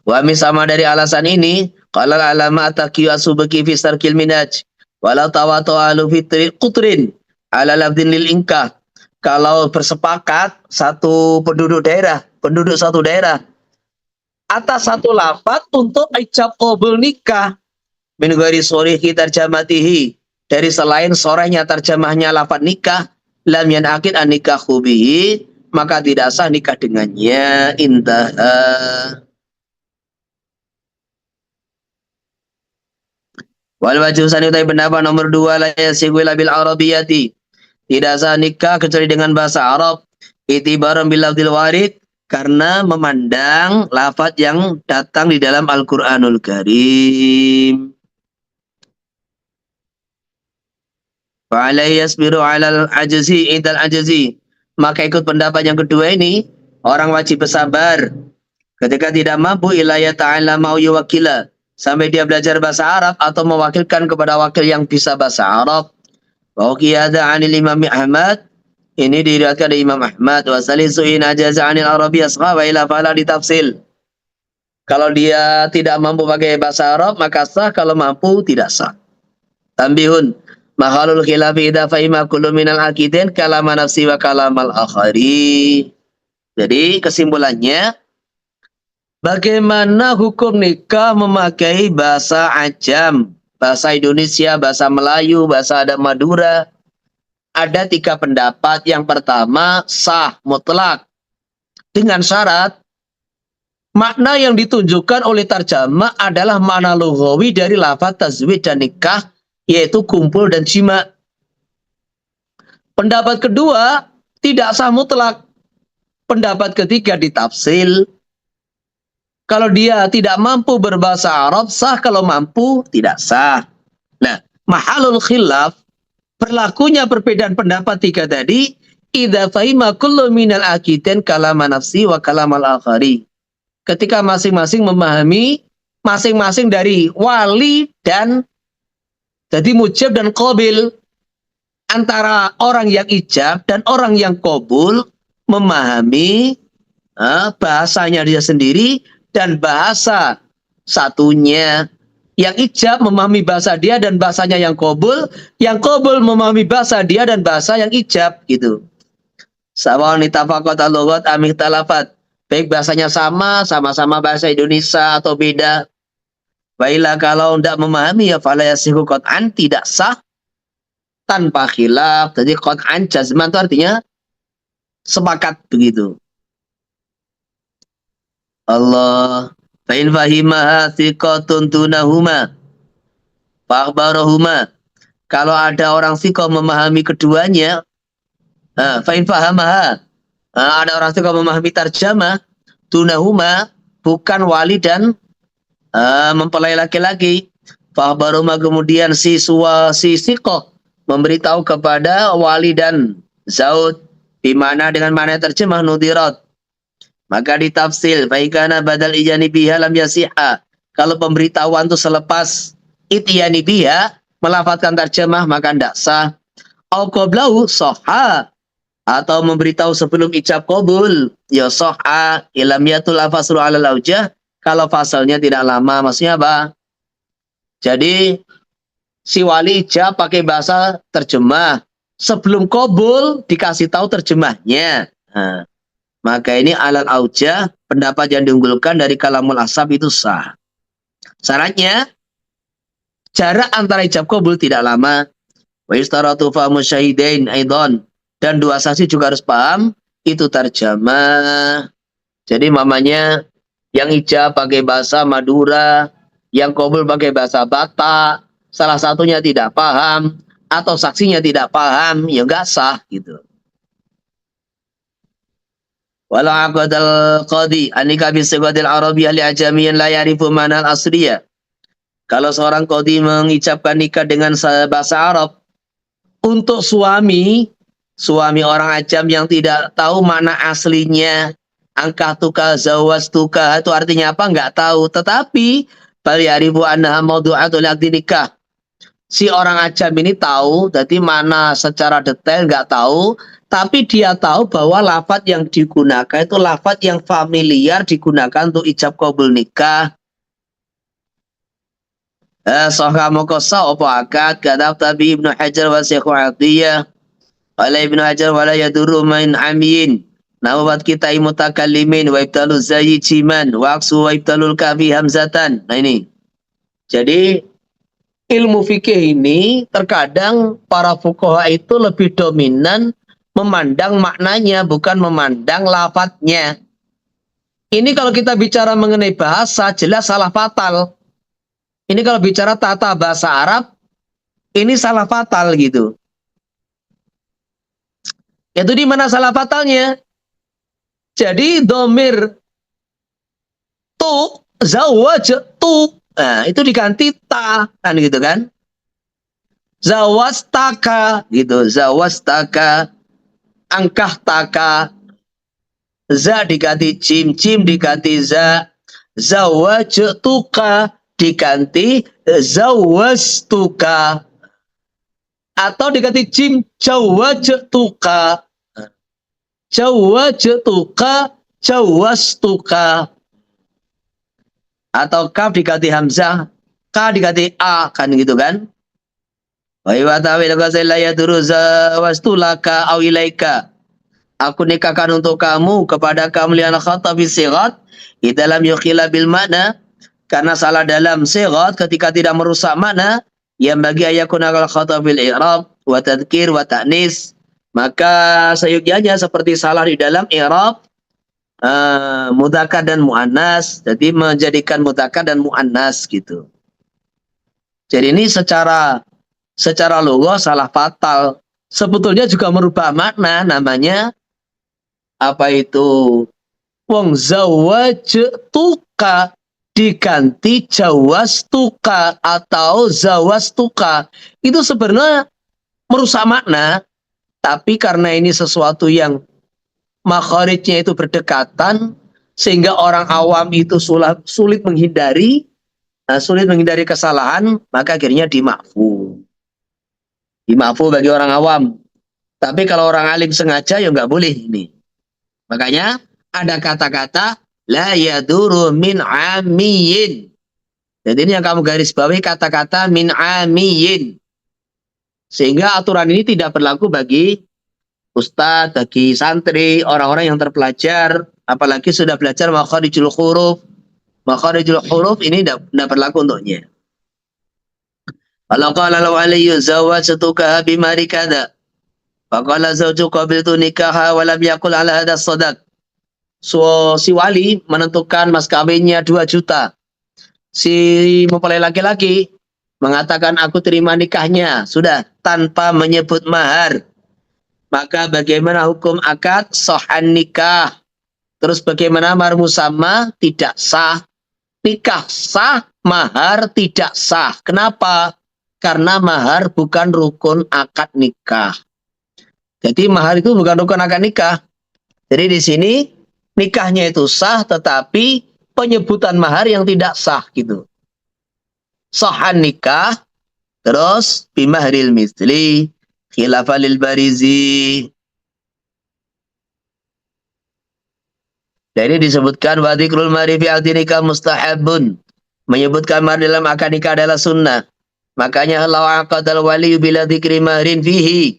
Wa sama dari alasan ini, qala al-alama ataqiyu asubaki fi sarkil minhaj, walau tawatu alu fitri qutrin ala lafdin lil inkah. Kalau bersepakat penduduk satu daerah atas satu lafaz untuk ijab qabul nikah min ghairi shorihi tarjamatihi, dari selain sorehnya terjemahnya lafaz nikah, lam yanaqid an nikahu bihi, maka tidak sah nikah dengannya. Intaha. Wal wajhu sani utai pendapat nomor 2, la yasigu ila bil arabiyati, tidak sah nikah kecuali dengan bahasa Arab, itibaran bil lafdzil warid, karena memandang lafaz yang datang di dalam Al-Qur'anul Karim. Fa alaihi yasbiru 'alal ajzi indal ajzi, maka ikut pendapat yang kedua ini, orang wajib bersabar ketika tidak mampu ilayah ta'ala mau yuwakila, sampai dia belajar bahasa Arab atau mewakilkan kepada wakil yang bisa bahasa Arab. Wa qiyada 'anil Imam Ahmad, ini diriwayatkan dari Imam Ahmad. Wa salisu in ajaza 'anil Arabi asqa wa ila fala ditafsil. Kalau dia tidak mampu pakai bahasa Arab maka sah, kalau mampu tidak sah. Tambihun, makhalul khilafi idza fahima kullu minal akidain kalama nafsi wa kalamal akhari. Jadi kesimpulannya, bagaimana hukum nikah memakai bahasa ajam, bahasa Indonesia, bahasa Melayu, bahasa adat Madura? Ada 3 pendapat. Yang pertama, sah mutlak, dengan syarat makna yang ditunjukkan oleh tarjamah adalah makna lughawi dari lafaz tazwij dan nikah, yaitu kumpul dan jima. Pendapat kedua, tidak sah mutlak. Pendapat ketiga ditafsil. Kalau dia tidak mampu berbahasa Arab sah, kalau mampu tidak sah. Nah, mahalul khilaf, berlakunya perbedaan pendapat 3 tadi, idza fahima kullu minal akidain kalama nafsi wa kalamal akhari. Ketika masing-masing memahami masing-masing dari wali dan jadi mujab dan qabil, antara orang yang ijab dan orang yang qabul memahami bahasanya dia sendiri dan bahasa satunya. Yang ijab memahami bahasa dia dan bahasanya yang qabul memahami bahasa dia dan bahasa yang ijab, gitu. Sawaun itafaqat al-lughat am ikhtalafat, baik bahasanya sama-sama bahasa Indonesia atau beda. Baiklah kalau tidak memahami, ya fala yasihu qat'an, tidak sah tanpa khilaf. Jadi qat'an jazman itu artinya sepakat begitu. Allah, fa in fahimaha thiqatun dunahuma fa kalau ada orang thiqah memahami keduanya, fa in fahamaha, ada orang thiqah memahami tarjamah, dunahuma, bukan wali dan mempelai laki-laki. Fahbaruma kemudian si siqah memberitahu kepada wali dan zaud, di mana dengan mana terjemah nudirat. Maka ditafsil baikana badal ijani biha lam yasiha. Kalau pemberitahuan itu selepas ityani biha melafatkan terjemah maka tidak sah. Au qablahu sahha, atau memberitahu sebelum ijab qabul ya sahha ilam yatul faslu ala laujah, kalau fasalnya tidak lama. Maksudnya apa? Jadi si wali ijab pakai bahasa terjemah, sebelum qabul dikasih tahu terjemahnya. Nah, maka ini alal aujah, pendapat yang diunggulkan dari kalamul ashab itu sah. Syaratnya jarak antara ijab qabul tidak lama. Wa istaratu fahmu syahidain aidon, dan dua saksi juga harus paham itu terjemah. Jadi mamanya yang ijab pakai bahasa Madura, yang qabul pakai bahasa Batak, salah satunya tidak paham atau saksinya tidak paham, ya enggak sah gitu. Walau aqdal qadi anika bi sigatil arabiyyah li ajamiyyin la ya'rifu ma'na al-asliyah. Kalau seorang qadi mengucapkan nikah dengan bahasa Arab untuk suami orang ajam yang tidak tahu makna aslinya, angkah tuka zawas tuka itu artinya apa enggak tahu, tetapi bal ya'rifu annaha mawdu'atul aqdi nikah. Si orang ajam ini tahu, jadi mana secara detail enggak tahu, tapi dia tahu bahwa lafaz yang digunakan itu lafaz yang familiar digunakan untuk ijab qabul nikah. Sahha muqassa apa akad kadab tabi Ibnu Hajar wa Syekh Atiyah wala Ibnu Hajar wala yadurru min amiyin nawat kita mutakallimin wa ibtalu zayyi jiman wa aksu wa ibtalul kafi hamzatan. Nah ini. Jadi ilmu fikih ini terkadang para fuqaha itu lebih dominan memandang maknanya, bukan memandang lafadznya. Ini kalau kita bicara mengenai bahasa, jelas salah fatal. Ini kalau bicara tata bahasa Arab, ini salah fatal gitu. Itu di mana salah fatalnya? Jadi domir tu, zawaj tu, nah itu diganti ta, kan gitu kan? Zawastaka gitu, zawastaka, angkah taka, za diganti jim, jim diganti za, zawajtuka diganti zawastuka, atau diganti jim jawajtuka, jawajtuka, jawastuka, atau kaf diganti hamzah, ka diganti a, kan gitu kan? Wa iwatawi la yaduru zawastulaka au ilaika, aku nikahkan untuk kamu kepada kamu lian khata fi sighat dalam yukhila bil mana, karena salah dalam sighat ketika tidak merusak makna, yang bagi ayakuna al khata fil i'rab wa tadhkir wa ta'nis, maka seyogyanya seperti salah di dalam i'rab mudzakkar dan muannas, jadi menjadikan mudzakkar dan muannas gitu. Jadi ini secara lugah salah fatal. Sebetulnya juga merubah makna, namanya apa itu? Wong zawajtuka diganti jawastuka atau zawastuka. Itu sebenarnya merusak makna, tapi karena ini sesuatu yang makharijnya itu berdekatan, sehingga orang awam itu sulit menghindari kesalahan, maka akhirnya dimakfu bagi orang awam. Tapi kalau orang alim sengaja ya nggak boleh ini. Makanya ada kata-kata la yaduru min amiyin. Jadi ini yang kamu garis bawahi, kata-kata min amiyin. Sehingga aturan ini tidak berlaku bagi ustadz, bagi santri, orang-orang yang terpelajar, apalagi sudah belajar makharijul huruf. Makharijul huruf ini tidak berlaku untuknya. Kalau qala law alayhi zawajtuka bimari kada, faqala zawju qabiltu nikaha wa lam yaqul ala hadha sadaq. So, si wali menentukan mas kawinnya 2 juta. Si mempelai laki-laki mengatakan aku terima nikahnya, sudah tanpa menyebut mahar. Maka bagaimana hukum akad? Sahhan nikah. Terus bagaimana mahar musamma? Tidak sah. Nikah sah, mahar tidak sah. Kenapa? Karena mahar bukan rukun akad nikah. Jadi mahar itu bukan rukun akad nikah. Jadi di sini nikahnya itu sah, tetapi penyebutan mahar yang tidak sah gitu. Sahan nikah, terus bimahril misli, khilafalil barizi. Dan ini disebutkan wa dzikrul mahri fi aqdi nikah mustahabun. Menyebutkan mahar dalam akad nikah adalah sunnah. Makanya law aqadal wali bila dzikri mahrin fihi.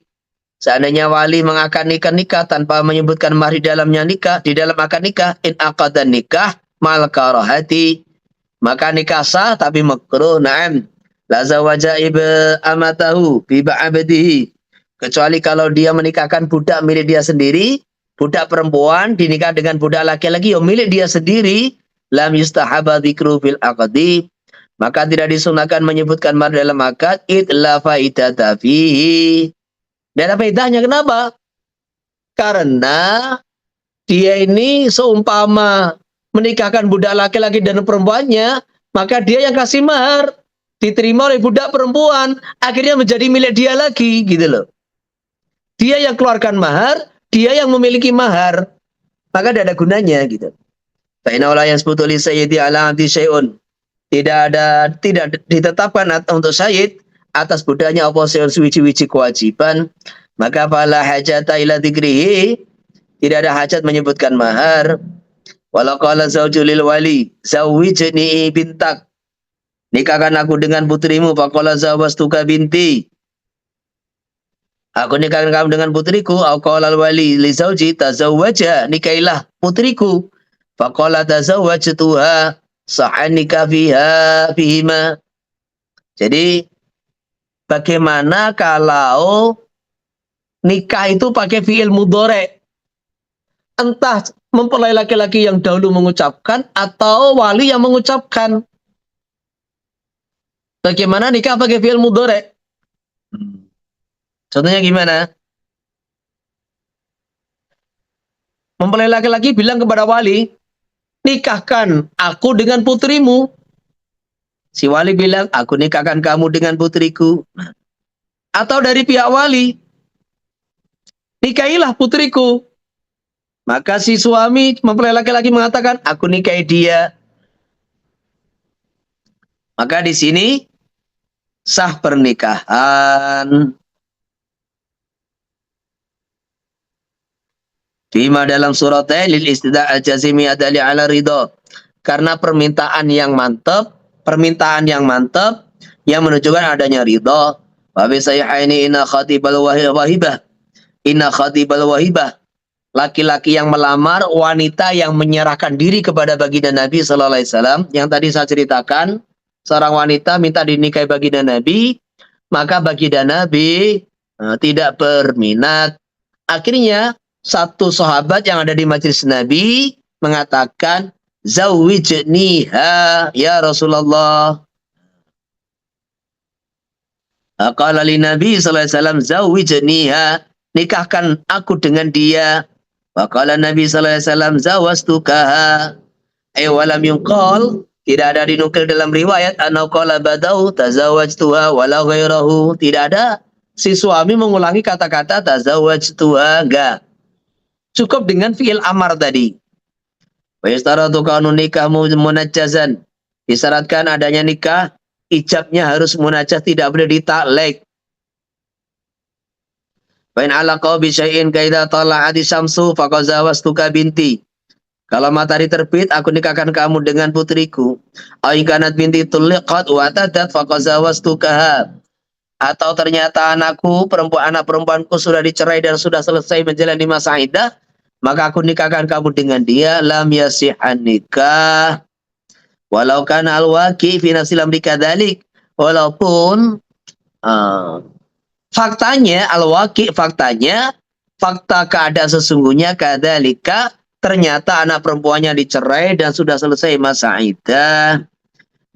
Seandainya wali mengakad nikah tanpa menyebutkan mahar di dalamnya nikah, di dalam akad nikah, in aqadan nikah mal karahati. Maka nikah sah tapi makruh. Na'am. La zawaja amatahu bi ba'abdihi. Kecuali kalau dia menikahkan budak milik dia sendiri, budak perempuan dinikah dengan budak laki-laki yang milik dia sendiri, lam yustahaba dzikru fil aqdi, maka tidak disunahkan menyebutkan mahar dalam akad, idla faidata fihi. Dan apa faedahnya? Kenapa? Karena dia ini seumpama menikahkan budak laki-laki dan perempuannya, maka dia yang kasih mahar, diterima oleh budak perempuan, akhirnya menjadi milik dia lagi, gitu loh. Dia yang keluarkan mahar, dia yang memiliki mahar, maka tidak ada gunanya gitu. Fa'inna la yasbutu li sayyidi ala abdi syai'un. Tidak ditetapkan untuk sayyid atas budaknya apa suwiji-wiji kewajiban, maka fala hajata ila dzikrihi, tidak ada hajat menyebutkan mahar. Walau qala zawju lil wali zawwijni bintak, nikahkan aku dengan putrimu, faqala zawastuka binti, aku nikahkan kamu dengan putriku. Au qala al-wali li zauji tazawwaja, nikailah putriku. Faqala tazawwajtuha, sahha nikah fihima. Jadi bagaimana kalau nikah itu pakai fi'il mudhari'? Entah mempelai laki-laki yang dahulu mengucapkan atau wali yang mengucapkan. Bagaimana nikah pakai fi'il mudhari'? Contohnya gimana? Mempelai laki-laki bilang kepada wali, nikahkan aku dengan putrimu. Si wali bilang, aku nikahkan kamu dengan putriku. Atau dari pihak wali, nikahilah putriku. Maka si suami mempelai laki-laki mengatakan, aku nikahi dia. Maka di sini sah pernikahan. Fima dalam surat lil istida' al-jazimi adali ala ridho. Karena permintaan yang mantap yang menunjukkan adanya ridho. Wa bi sayyi'aini inna khatibal wahibah. Inna khatibal wahibah. Laki-laki yang melamar, wanita yang menyerahkan diri kepada baginda Nabi sallallahu alaihi wasallam, yang tadi saya ceritakan, seorang wanita minta dinikahi baginda Nabi, maka baginda Nabi tidak berminat. Akhirnya satu sahabat yang ada di majelis Nabi mengatakan, zawwijniha ya Rasulullah. Qala li Nabi sallallahu alaihi wasallam, zawwijniha, nikahkan aku dengan dia. Wa qala Nabi sallallahu alaihi wasallam, zawastukaha. Walam yunqal, tidak ada dinukil dalam riwayat anna qala badau tazawwajtuha wala ghairahu. Tidak ada si suami mengulangi kata-kata tazawwajtuha, enggak. Cukup dengan fi'il amar tadi. Wa yastaratu kaunu nikah munajjazan. Disyaratkan adanya nikah, ijabnya harus munajjaz, tidak boleh ditaklek. Wa in alaqa bi syai'in kaidza tala'ati syamsu faqad zawastuka binti. Kalau matahari terbit, aku nikahkan kamu dengan putriku. Au kanat binti tuliqat wa tadat faqad zawastukaha. Atau ternyata anak perempuanku sudah dicerai dan sudah selesai menjalani masa iddah, maka aku nikahkan kamu dengan dia. Lam yasihan nikah walau kana al-waqi fi nafsil amri kadzalik. Walaupun faktanya fakta keadaan sesungguhnya kadzalika, ternyata anak perempuannya dicerai dan sudah selesai masa iddah.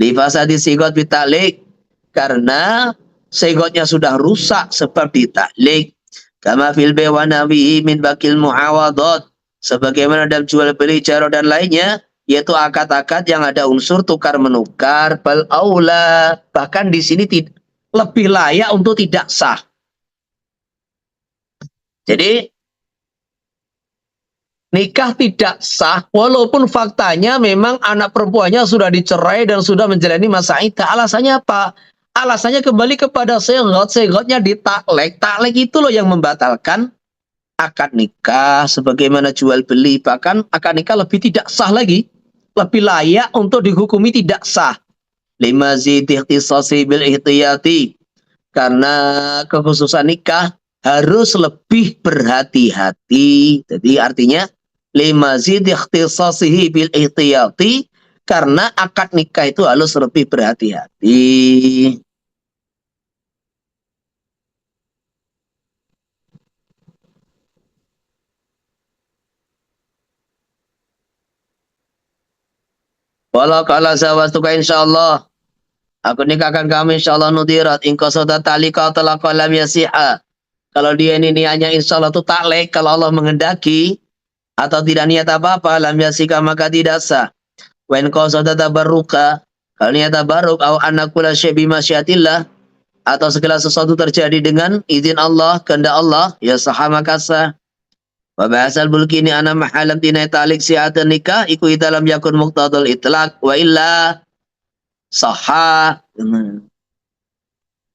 Li fasadi sigot bitalik, karena sigotnya sudah rusak sebab ditaklik. Kama fil baywanawi min bakil muawadat, sebagaimana dalam jual beli, jaro dan lainnya, yaitu akad-akad yang ada unsur tukar menukar, bal aula, bahkan di sini lebih layak untuk tidak sah. Jadi nikah tidak sah walaupun faktanya memang anak perempuannya sudah dicerai dan sudah menjalani masa iddah. Alasannya apa? Alasannya kembali kepada segot, segotnya ditaklek. Taklek itu loh yang membatalkan akad nikah sebagaimana jual beli. Bahkan akad nikah lebih tidak sah lagi. Lebih layak untuk dihukumi tidak sah. Lima zid ikhtisasi bil ihtiyati. Karena kekhususan nikah harus lebih berhati-hati. Jadi artinya lima zid ikhtisasihi bil ihtiyati, karena akad nikah itu harus lebih berhati-hati. Walau kala zawastuka insyaallah, aku nikahkan kamu insyaallah nudirat ingkau sauda talika talaqa lam yasiha. Kalau dia ini niatnya insyaallah itu taklek, kalau Allah menghendaki atau tidak niat apa-apa, lam yasika maka tidak sah. Wa in qasada tabarruka, kalau niat tabarruk au anakula syai bi masyiatillah, atau segala sesuatu terjadi dengan izin Allah, kehendak Allah, ya sah maka sah. Wa bahasal bulkini ana mahalam tinai talik si'atan nikah iku dalam yakun muqtadul itlaq wa illa sahha.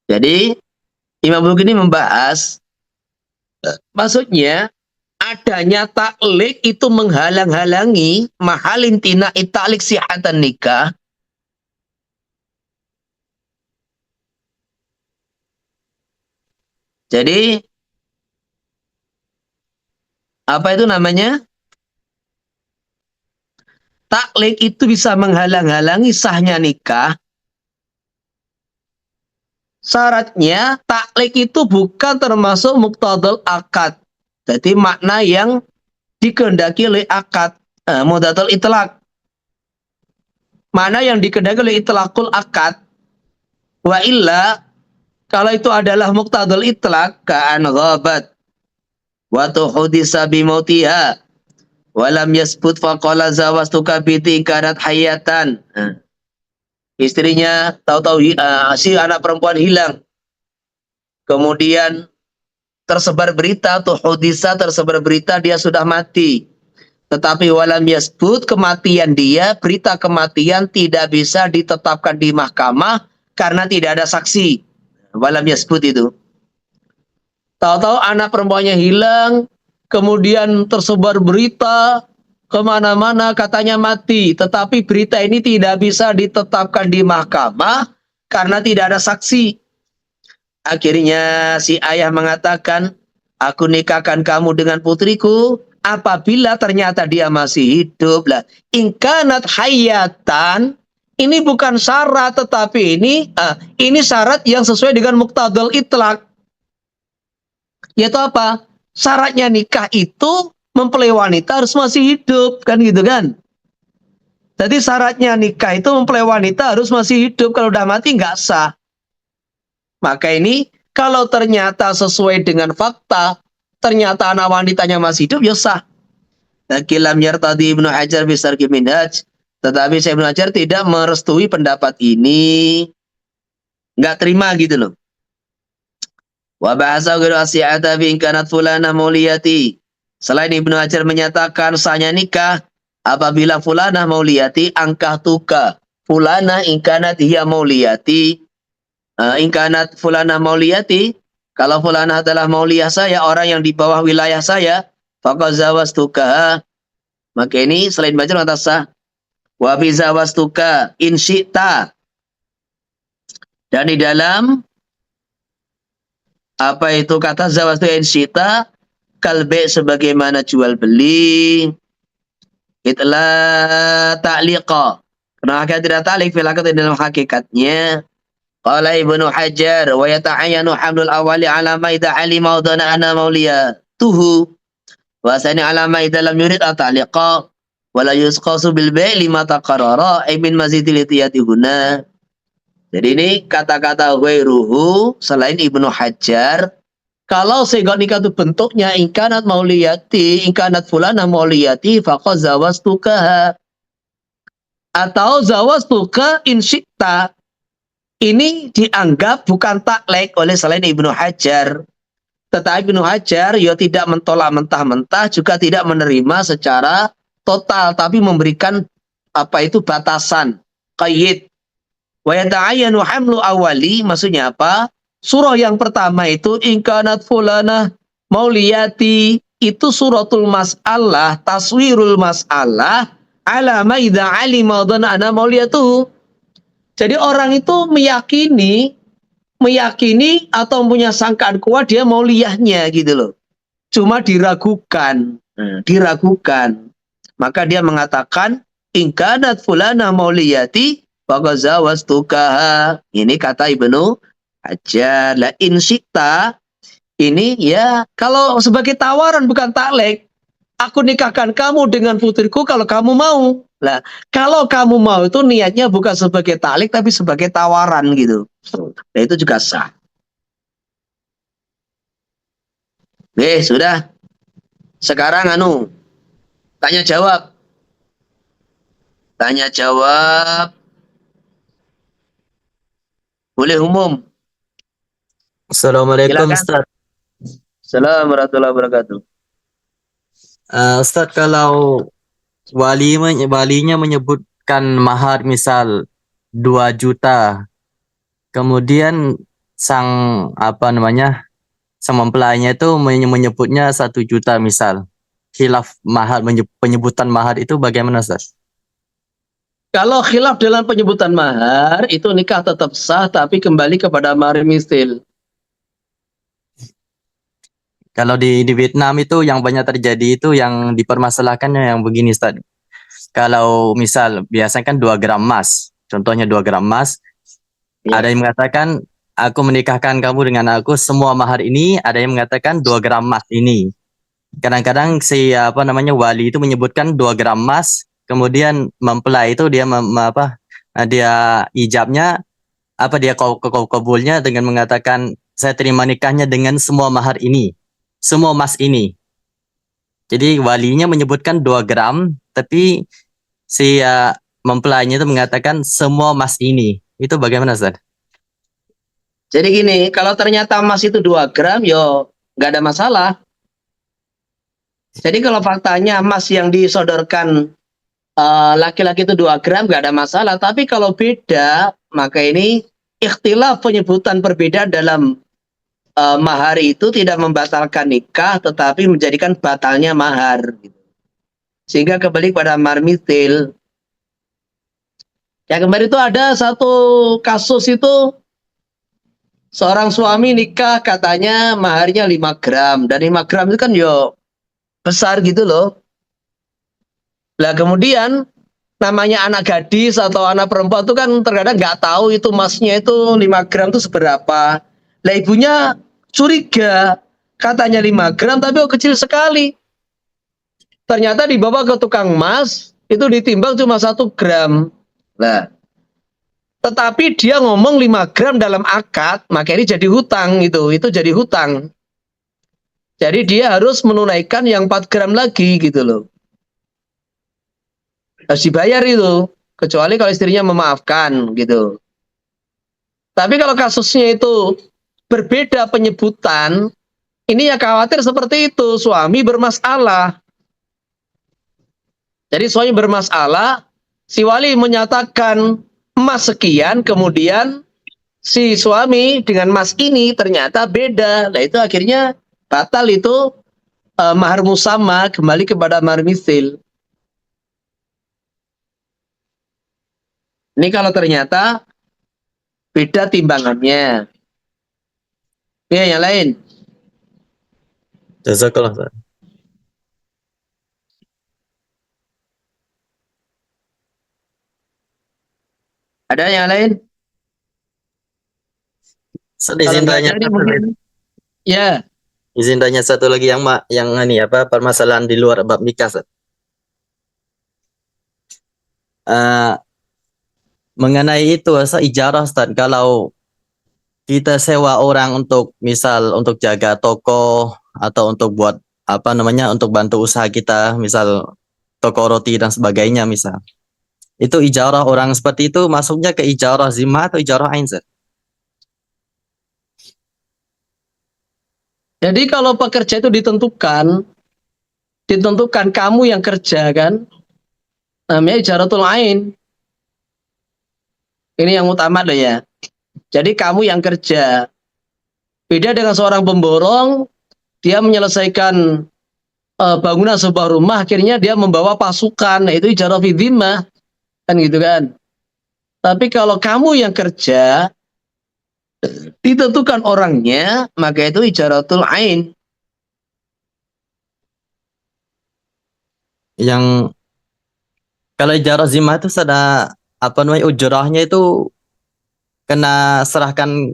Jadi Imam Bulkini membahas maksudnya adanya taklik itu menghalang-halangi mahalin tina italik sihatan nikah. Jadi apa itu namanya? Taklik itu bisa menghalang-halangi sahnya nikah. Syaratnya taklik itu bukan termasuk muqtadul akad. Jadi makna yang dikehendaki oleh akad, mudatul itlaq. Mana yang dikehendaki oleh itlaqul akad. Wa illa, kalau itu adalah muqtadul itlaq, ka'an ghabat wa tuhudisa bimautiha walam yasbut faqala zawastuka biti kanat hayatan. Istrinya tahu-tahu si anak perempuan hilang. Kemudian tersebar berita, tuhudisa tersebar berita dia sudah mati. Tetapi walam yasbut, kematian dia, berita kematian tidak bisa ditetapkan di mahkamah karena tidak ada saksi. Walam yasbut itu. Tahu-tahu anak perempuannya hilang, kemudian tersebar berita kemana-mana katanya mati. Tetapi berita ini tidak bisa ditetapkan di mahkamah karena tidak ada saksi. Akhirnya si ayah mengatakan, aku nikahkan kamu dengan putriku apabila ternyata dia masih hidup. Lah, ingkanat hayatan, ini bukan syarat, tetapi ini syarat yang sesuai dengan muqtadul itlaq. Yaitu apa? Syaratnya nikah itu mempelai wanita harus masih hidup, kan gitu kan? Jadi syaratnya nikah itu mempelai wanita harus masih hidup, kalau udah mati nggak sah. Maka ini kalau ternyata sesuai dengan fakta, ternyata anak wanitanya masih hidup, ya sah. Kilam yartadi Ibnu Hajar bisarki minhaj, tetapi Ibnu Hajar tidak merestui pendapat ini, nggak terima gitu loh. Wa bahasa ghairu asyi'ata bi kanat fulana mauliyati. Selain Ibnu Hajar menyatakan sahnya nikah apabila fulana mauliyati angkah tuka. Fulana ingkanat hiya mauliyati. Ingkanat fulana mauliyati, kalau fulana adalah mauliyah saya, orang yang di bawah wilayah saya, faqad zawastuka. Maka ini selain baca kata sah. Wa bi zawastuka in syi'ta. Dan di dalam apa itu kata zawastu in syi'ta, kalbe sebagaimana jual beli, itlah ta'liqa. Karena hakikat tidak ta'liq fil hakikat dalam hakikatnya. Qala Ibnu Hajar wa yata'ayyanu hamlul awali ala ma idza alima dana ana mauliyatuhu wa sani ala ma idza lam yurid at-ta'liqa wa la yusqasu bil bai' lima taqarrara ay min mazidil itiyati huna. Jadi ini kata-kata ghairuhu selain Ibnu Hajar Kalau sigot nikah itu bentuknya ingkanat mauliyati, ingkanat fulana mauliyati, faqad zawastukaha. Atau zawastuka insyikta. Ini dianggap bukan taklek oleh selain Ibnu Hajar. Tetapi Ibnu Hajar ya tidak mentolak mentah-mentah, juga tidak menerima secara total, tapi memberikan apa itu batasan, qayyid. Wa yata'ayyanu hamlu awali, maksudnya apa? Surah yang pertama itu ingkanat fulana mauliyati, itu suratul mas'alah, taswirul mas'alah ala ma idza alima dhanna ana mauliyatu. Jadi orang itu meyakini atau punya sangkaan kuat dia mauliyahnya gitu loh. Cuma diragukan, diragukan. Maka dia mengatakan ingkanat fulana mauliyati faqad zawastukaha. Ini kata Ibnu Hajar. La in syi'ta, ini ya kalau sebagai tawaran bukan taklek. Aku nikahkan kamu dengan putriku kalau kamu mau. Lah, kalau kamu mau itu niatnya bukan sebagai taklek tapi sebagai tawaran gitu. Nah, itu juga sah. Sudah. Sekarang tanya jawab. Tanya jawab. Boleh umum. Assalamualaikum Silakan. Ustaz. Assalamualaikum warahmatullahi wabarakatuh. Ustaz, kalau walinya menyebutkan mahar misal 2 juta, kemudian sang sang mempelainya itu menyebutnya 1 juta misal. Khilaf mahar, penyebutan mahar itu bagaimana Ustaz? Kalau khilaf dalam penyebutan mahar, itu nikah tetap sah, tapi kembali kepada mahar mistil. Kalau di Vietnam itu yang banyak terjadi itu yang dipermasalahkannya yang begini Ustaz. Kalau misal biasanya kan 2 gram emas, contohnya 2 gram emas, Ya. ada yang mengatakan aku menikahkan kamu dengan aku semua mahar ini, ada yang mengatakan 2 gram emas ini. Kadang-kadang si wali itu menyebutkan 2 gram emas, kemudian mempelai itu dia dia ijabnya dia kabulnya dengan mengatakan saya terima nikahnya dengan semua mahar ini, semua emas ini. Jadi walinya menyebutkan 2 gram, tapi si mempelainya itu mengatakan semua emas ini. Itu bagaimana Ustaz? Jadi gini, kalau ternyata emas itu 2 gram, yo nggak ada masalah. Jadi kalau faktanya emas yang disodorkan laki-laki itu 2 gram, nggak ada masalah. Tapi kalau beda, maka ini ikhtilaf penyebutan perbedaan dalam mahar itu tidak membatalkan nikah, tetapi menjadikan batalnya mahar. Sehingga kembali pada mahar mistil. Ya kemarin itu ada satu kasus itu, seorang suami nikah katanya maharnya 5 gram. Dan 5 gram itu kan besar gitu loh. Lah kemudian namanya anak gadis atau anak perempuan itu kan terkadang nggak tahu itu emasnya itu 5 gram itu seberapa. Lah ibunya curiga, katanya 5 gram tapi kecil sekali. Ternyata dibawa ke tukang emas, itu ditimbang cuma 1 gram. Nah, tetapi dia ngomong 5 gram dalam akad, maka ini jadi hutang itu jadi hutang. Jadi dia harus menunaikan yang 4 gram lagi gitu loh. Harus dibayar itu, kecuali kalau istrinya memaafkan gitu. Tapi kalau kasusnya itu berbeda penyebutan, ini ya khawatir seperti itu, suami bermasalah. Jadi suami bermasalah, si wali menyatakan emas sekian, kemudian si suami dengan emas ini ternyata beda. Nah itu akhirnya batal itu mahar musamma, kembali kepada mahar misil. Ini kalau ternyata beda timbangannya. Ya, yang lain. Jazakallah Ustaz. Ada yang lain? Ustaz, Kalau izin nggak tanya ada, ini satu mungkin. lagi. Ya, Izin tanya satu lagi yang permasalahan di luar bab nikah Ustaz. Mengenai itu ijarah Ustaz, kalau kita sewa orang untuk misal untuk jaga toko atau untuk buat apa namanya untuk bantu usaha kita, misal toko roti dan sebagainya misal. Itu ijarah orang seperti itu masuknya ke ijarah zimmah atau ijarah ain, Ustaz? Jadi kalau pekerja itu ditentukan kamu yang kerja kan, namanya ijaratul ain. Ini yang utama loh ya. Jadi kamu yang kerja. Beda dengan seorang pemborong, dia menyelesaikan bangunan sebuah rumah, akhirnya dia membawa pasukan, nah itu ijarah fi dhimmah, kan gitu kan. Tapi kalau kamu yang kerja, ditentukan orangnya, maka itu ijaratul ain. Yang kalau ijarah zimmah itu ada apa namanya ujrahnya itu kena serahkan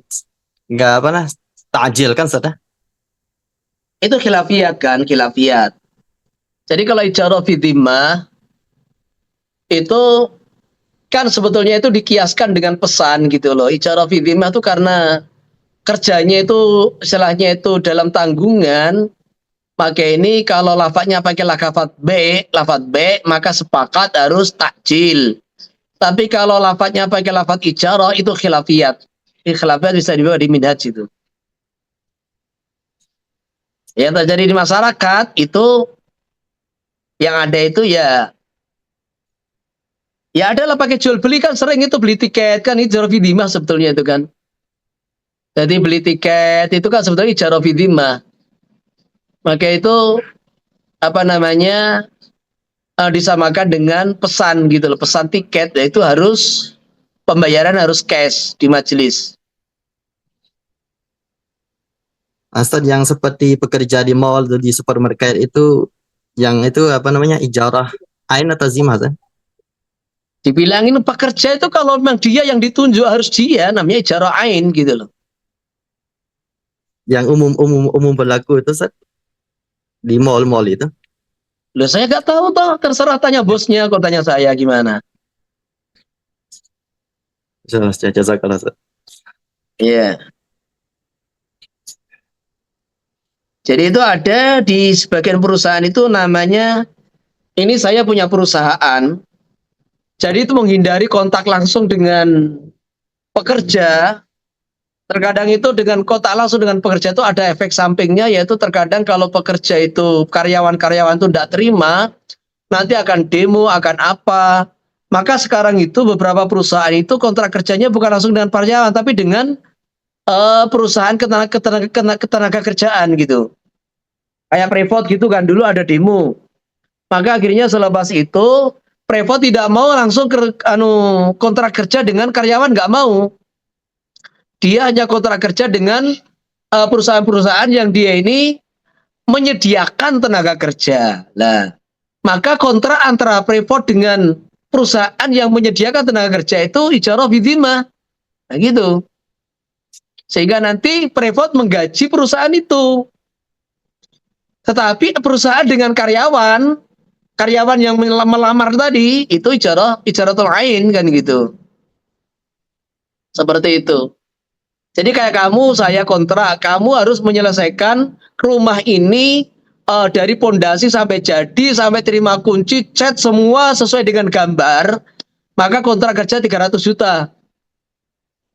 nggak apa nah takjil kan Ustaz? Itu khilafiyat kan, khilafiyat. Jadi kalau ijarah fi dhimmah, itu kan sebetulnya itu dikiaskan dengan pesan gitu loh. Ijarah fi dhimmah itu karena kerjanya itu istilahnya itu dalam tanggungan, maka ini kalau lafadznya pakai lafadz B, maka sepakat harus takjil. Tapi kalau lafadznya pakai lafadz ijarah itu khilafiyat. Khilafiyat bisa dibawa di minhaj itu. Yang terjadi di masyarakat itu yang ada itu ya adalah pakai jual beli kan sering itu beli tiket kan ijarah fi dhimmah sebetulnya itu kan. Jadi beli tiket itu kan sebetulnya ijarah fi dhimmah. Maka itu apa namanya disamakan dengan pesan gitu loh, pesan tiket, yaitu harus pembayaran harus cash di majelis. Ustaz yang seperti pekerja di mall atau di supermarket itu yang itu apa namanya ijarah ain atau zimmah Ustaz? Dibilangin pekerja itu kalau memang dia yang ditunjuk harus dia, namanya ijarah ain gitu loh. Yang umum berlaku itu Ustaz di mall-mall itu. Loh saya nggak tahu toh, terserah tanya bosnya, kok tanya saya gimana. Jazakallah Ustaz. Iya. Jadi itu ada di sebagian perusahaan itu namanya, ini saya punya perusahaan, jadi itu menghindari kontak langsung dengan pekerja. Terkadang itu dengan kontak langsung dengan pekerja itu ada efek sampingnya, yaitu terkadang kalau pekerja itu karyawan-karyawan itu tidak terima, nanti akan demo, akan apa. Maka sekarang itu beberapa perusahaan itu kontrak kerjanya bukan langsung dengan karyawan, tapi dengan perusahaan ketenaga kerjaan gitu. Kayak Freeport gitu kan, dulu ada demo. Maka akhirnya selepas itu Freeport tidak mau langsung kontrak kerja dengan karyawan, nggak mau. Dia hanya kontrak kerja dengan perusahaan-perusahaan yang dia ini menyediakan tenaga kerja. Nah, maka kontrak antara Freeport dengan perusahaan yang menyediakan tenaga kerja itu ijarah fi dhimmah. Nah, gitu. Sehingga nanti Freeport menggaji perusahaan itu. Tetapi perusahaan dengan karyawan yang melamar tadi itu ijaratul ain kan gitu. Seperti itu. Jadi kayak kamu, saya kontrak, kamu harus menyelesaikan rumah ini dari pondasi sampai jadi, sampai terima kunci, cat semua sesuai dengan gambar, maka kontrak kerja 300 juta.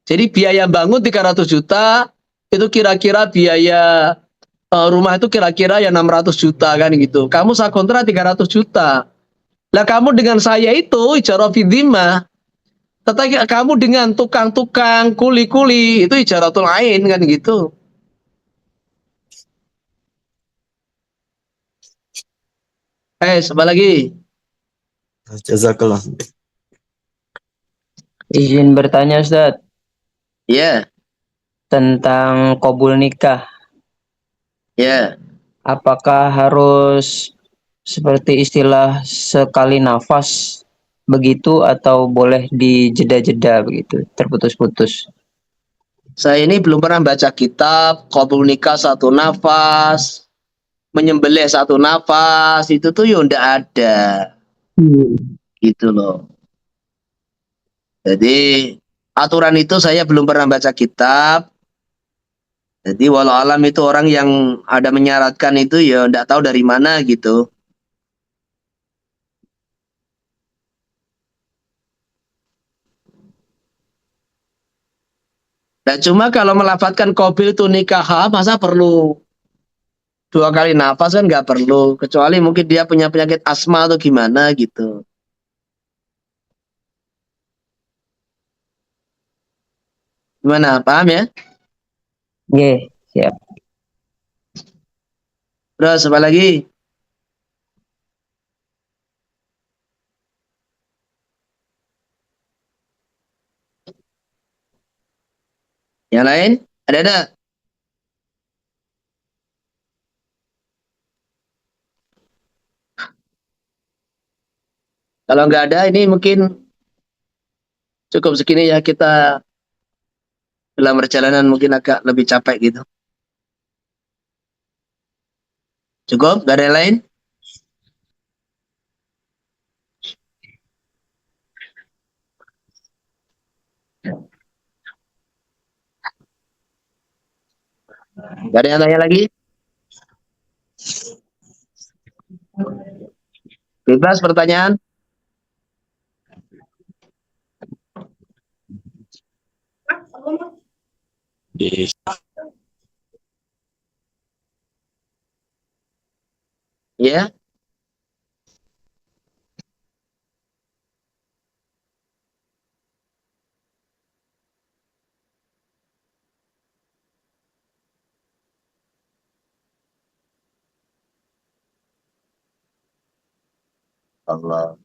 Jadi biaya bangun 300 juta, itu kira-kira biaya rumah itu kira-kira ya 600 juta kan gitu. Kamu saya kontrak 300 juta. Lah kamu dengan saya itu ijarah fi dhimmah. Tetapi kamu dengan tukang-tukang, kuli-kuli, itu ijaratul ain kan gitu. Apa lagi? Jazakallah. Izin bertanya Ustadz Ya, tentang qabul nikah. ya. Apakah harus seperti istilah sekali nafas begitu atau boleh dijeda-jeda begitu, terputus-putus? Saya ini belum pernah baca kitab qabul nikah satu nafas, menyembelih satu nafas, itu tuh ya ndak ada. Gitu loh. Jadi aturan itu saya belum pernah baca kitab. Jadi walau alam itu orang yang ada menyaratkan itu ya nggak tahu dari mana gitu. Nah, cuma kalau melafatkan qabil itu nikah, masa perlu 2 kali nafas kan nggak perlu. Kecuali mungkin dia punya penyakit asma atau gimana gitu. Gimana? Paham ya? Oke, siap. Terus apa lagi? Yang lain? Ada? Kalau nggak ada, ini mungkin cukup segini ya. Kita dalam perjalanan mungkin agak lebih capek gitu. Cukup? Nggak ada yang lain? Nggak ada yang tanya lagi? Bebas pertanyaan? Ya? Allah.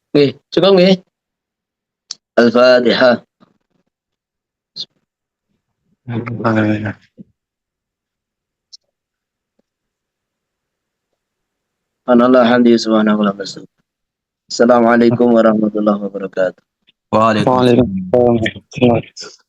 Oke, cukup nggih? Al-Fatihah. Anallah hamdi subhanahu wa ta'ala. Assalamualaikum warahmatullahi wabarakatuh. Waalaikumsalam. Waalaikumsalam.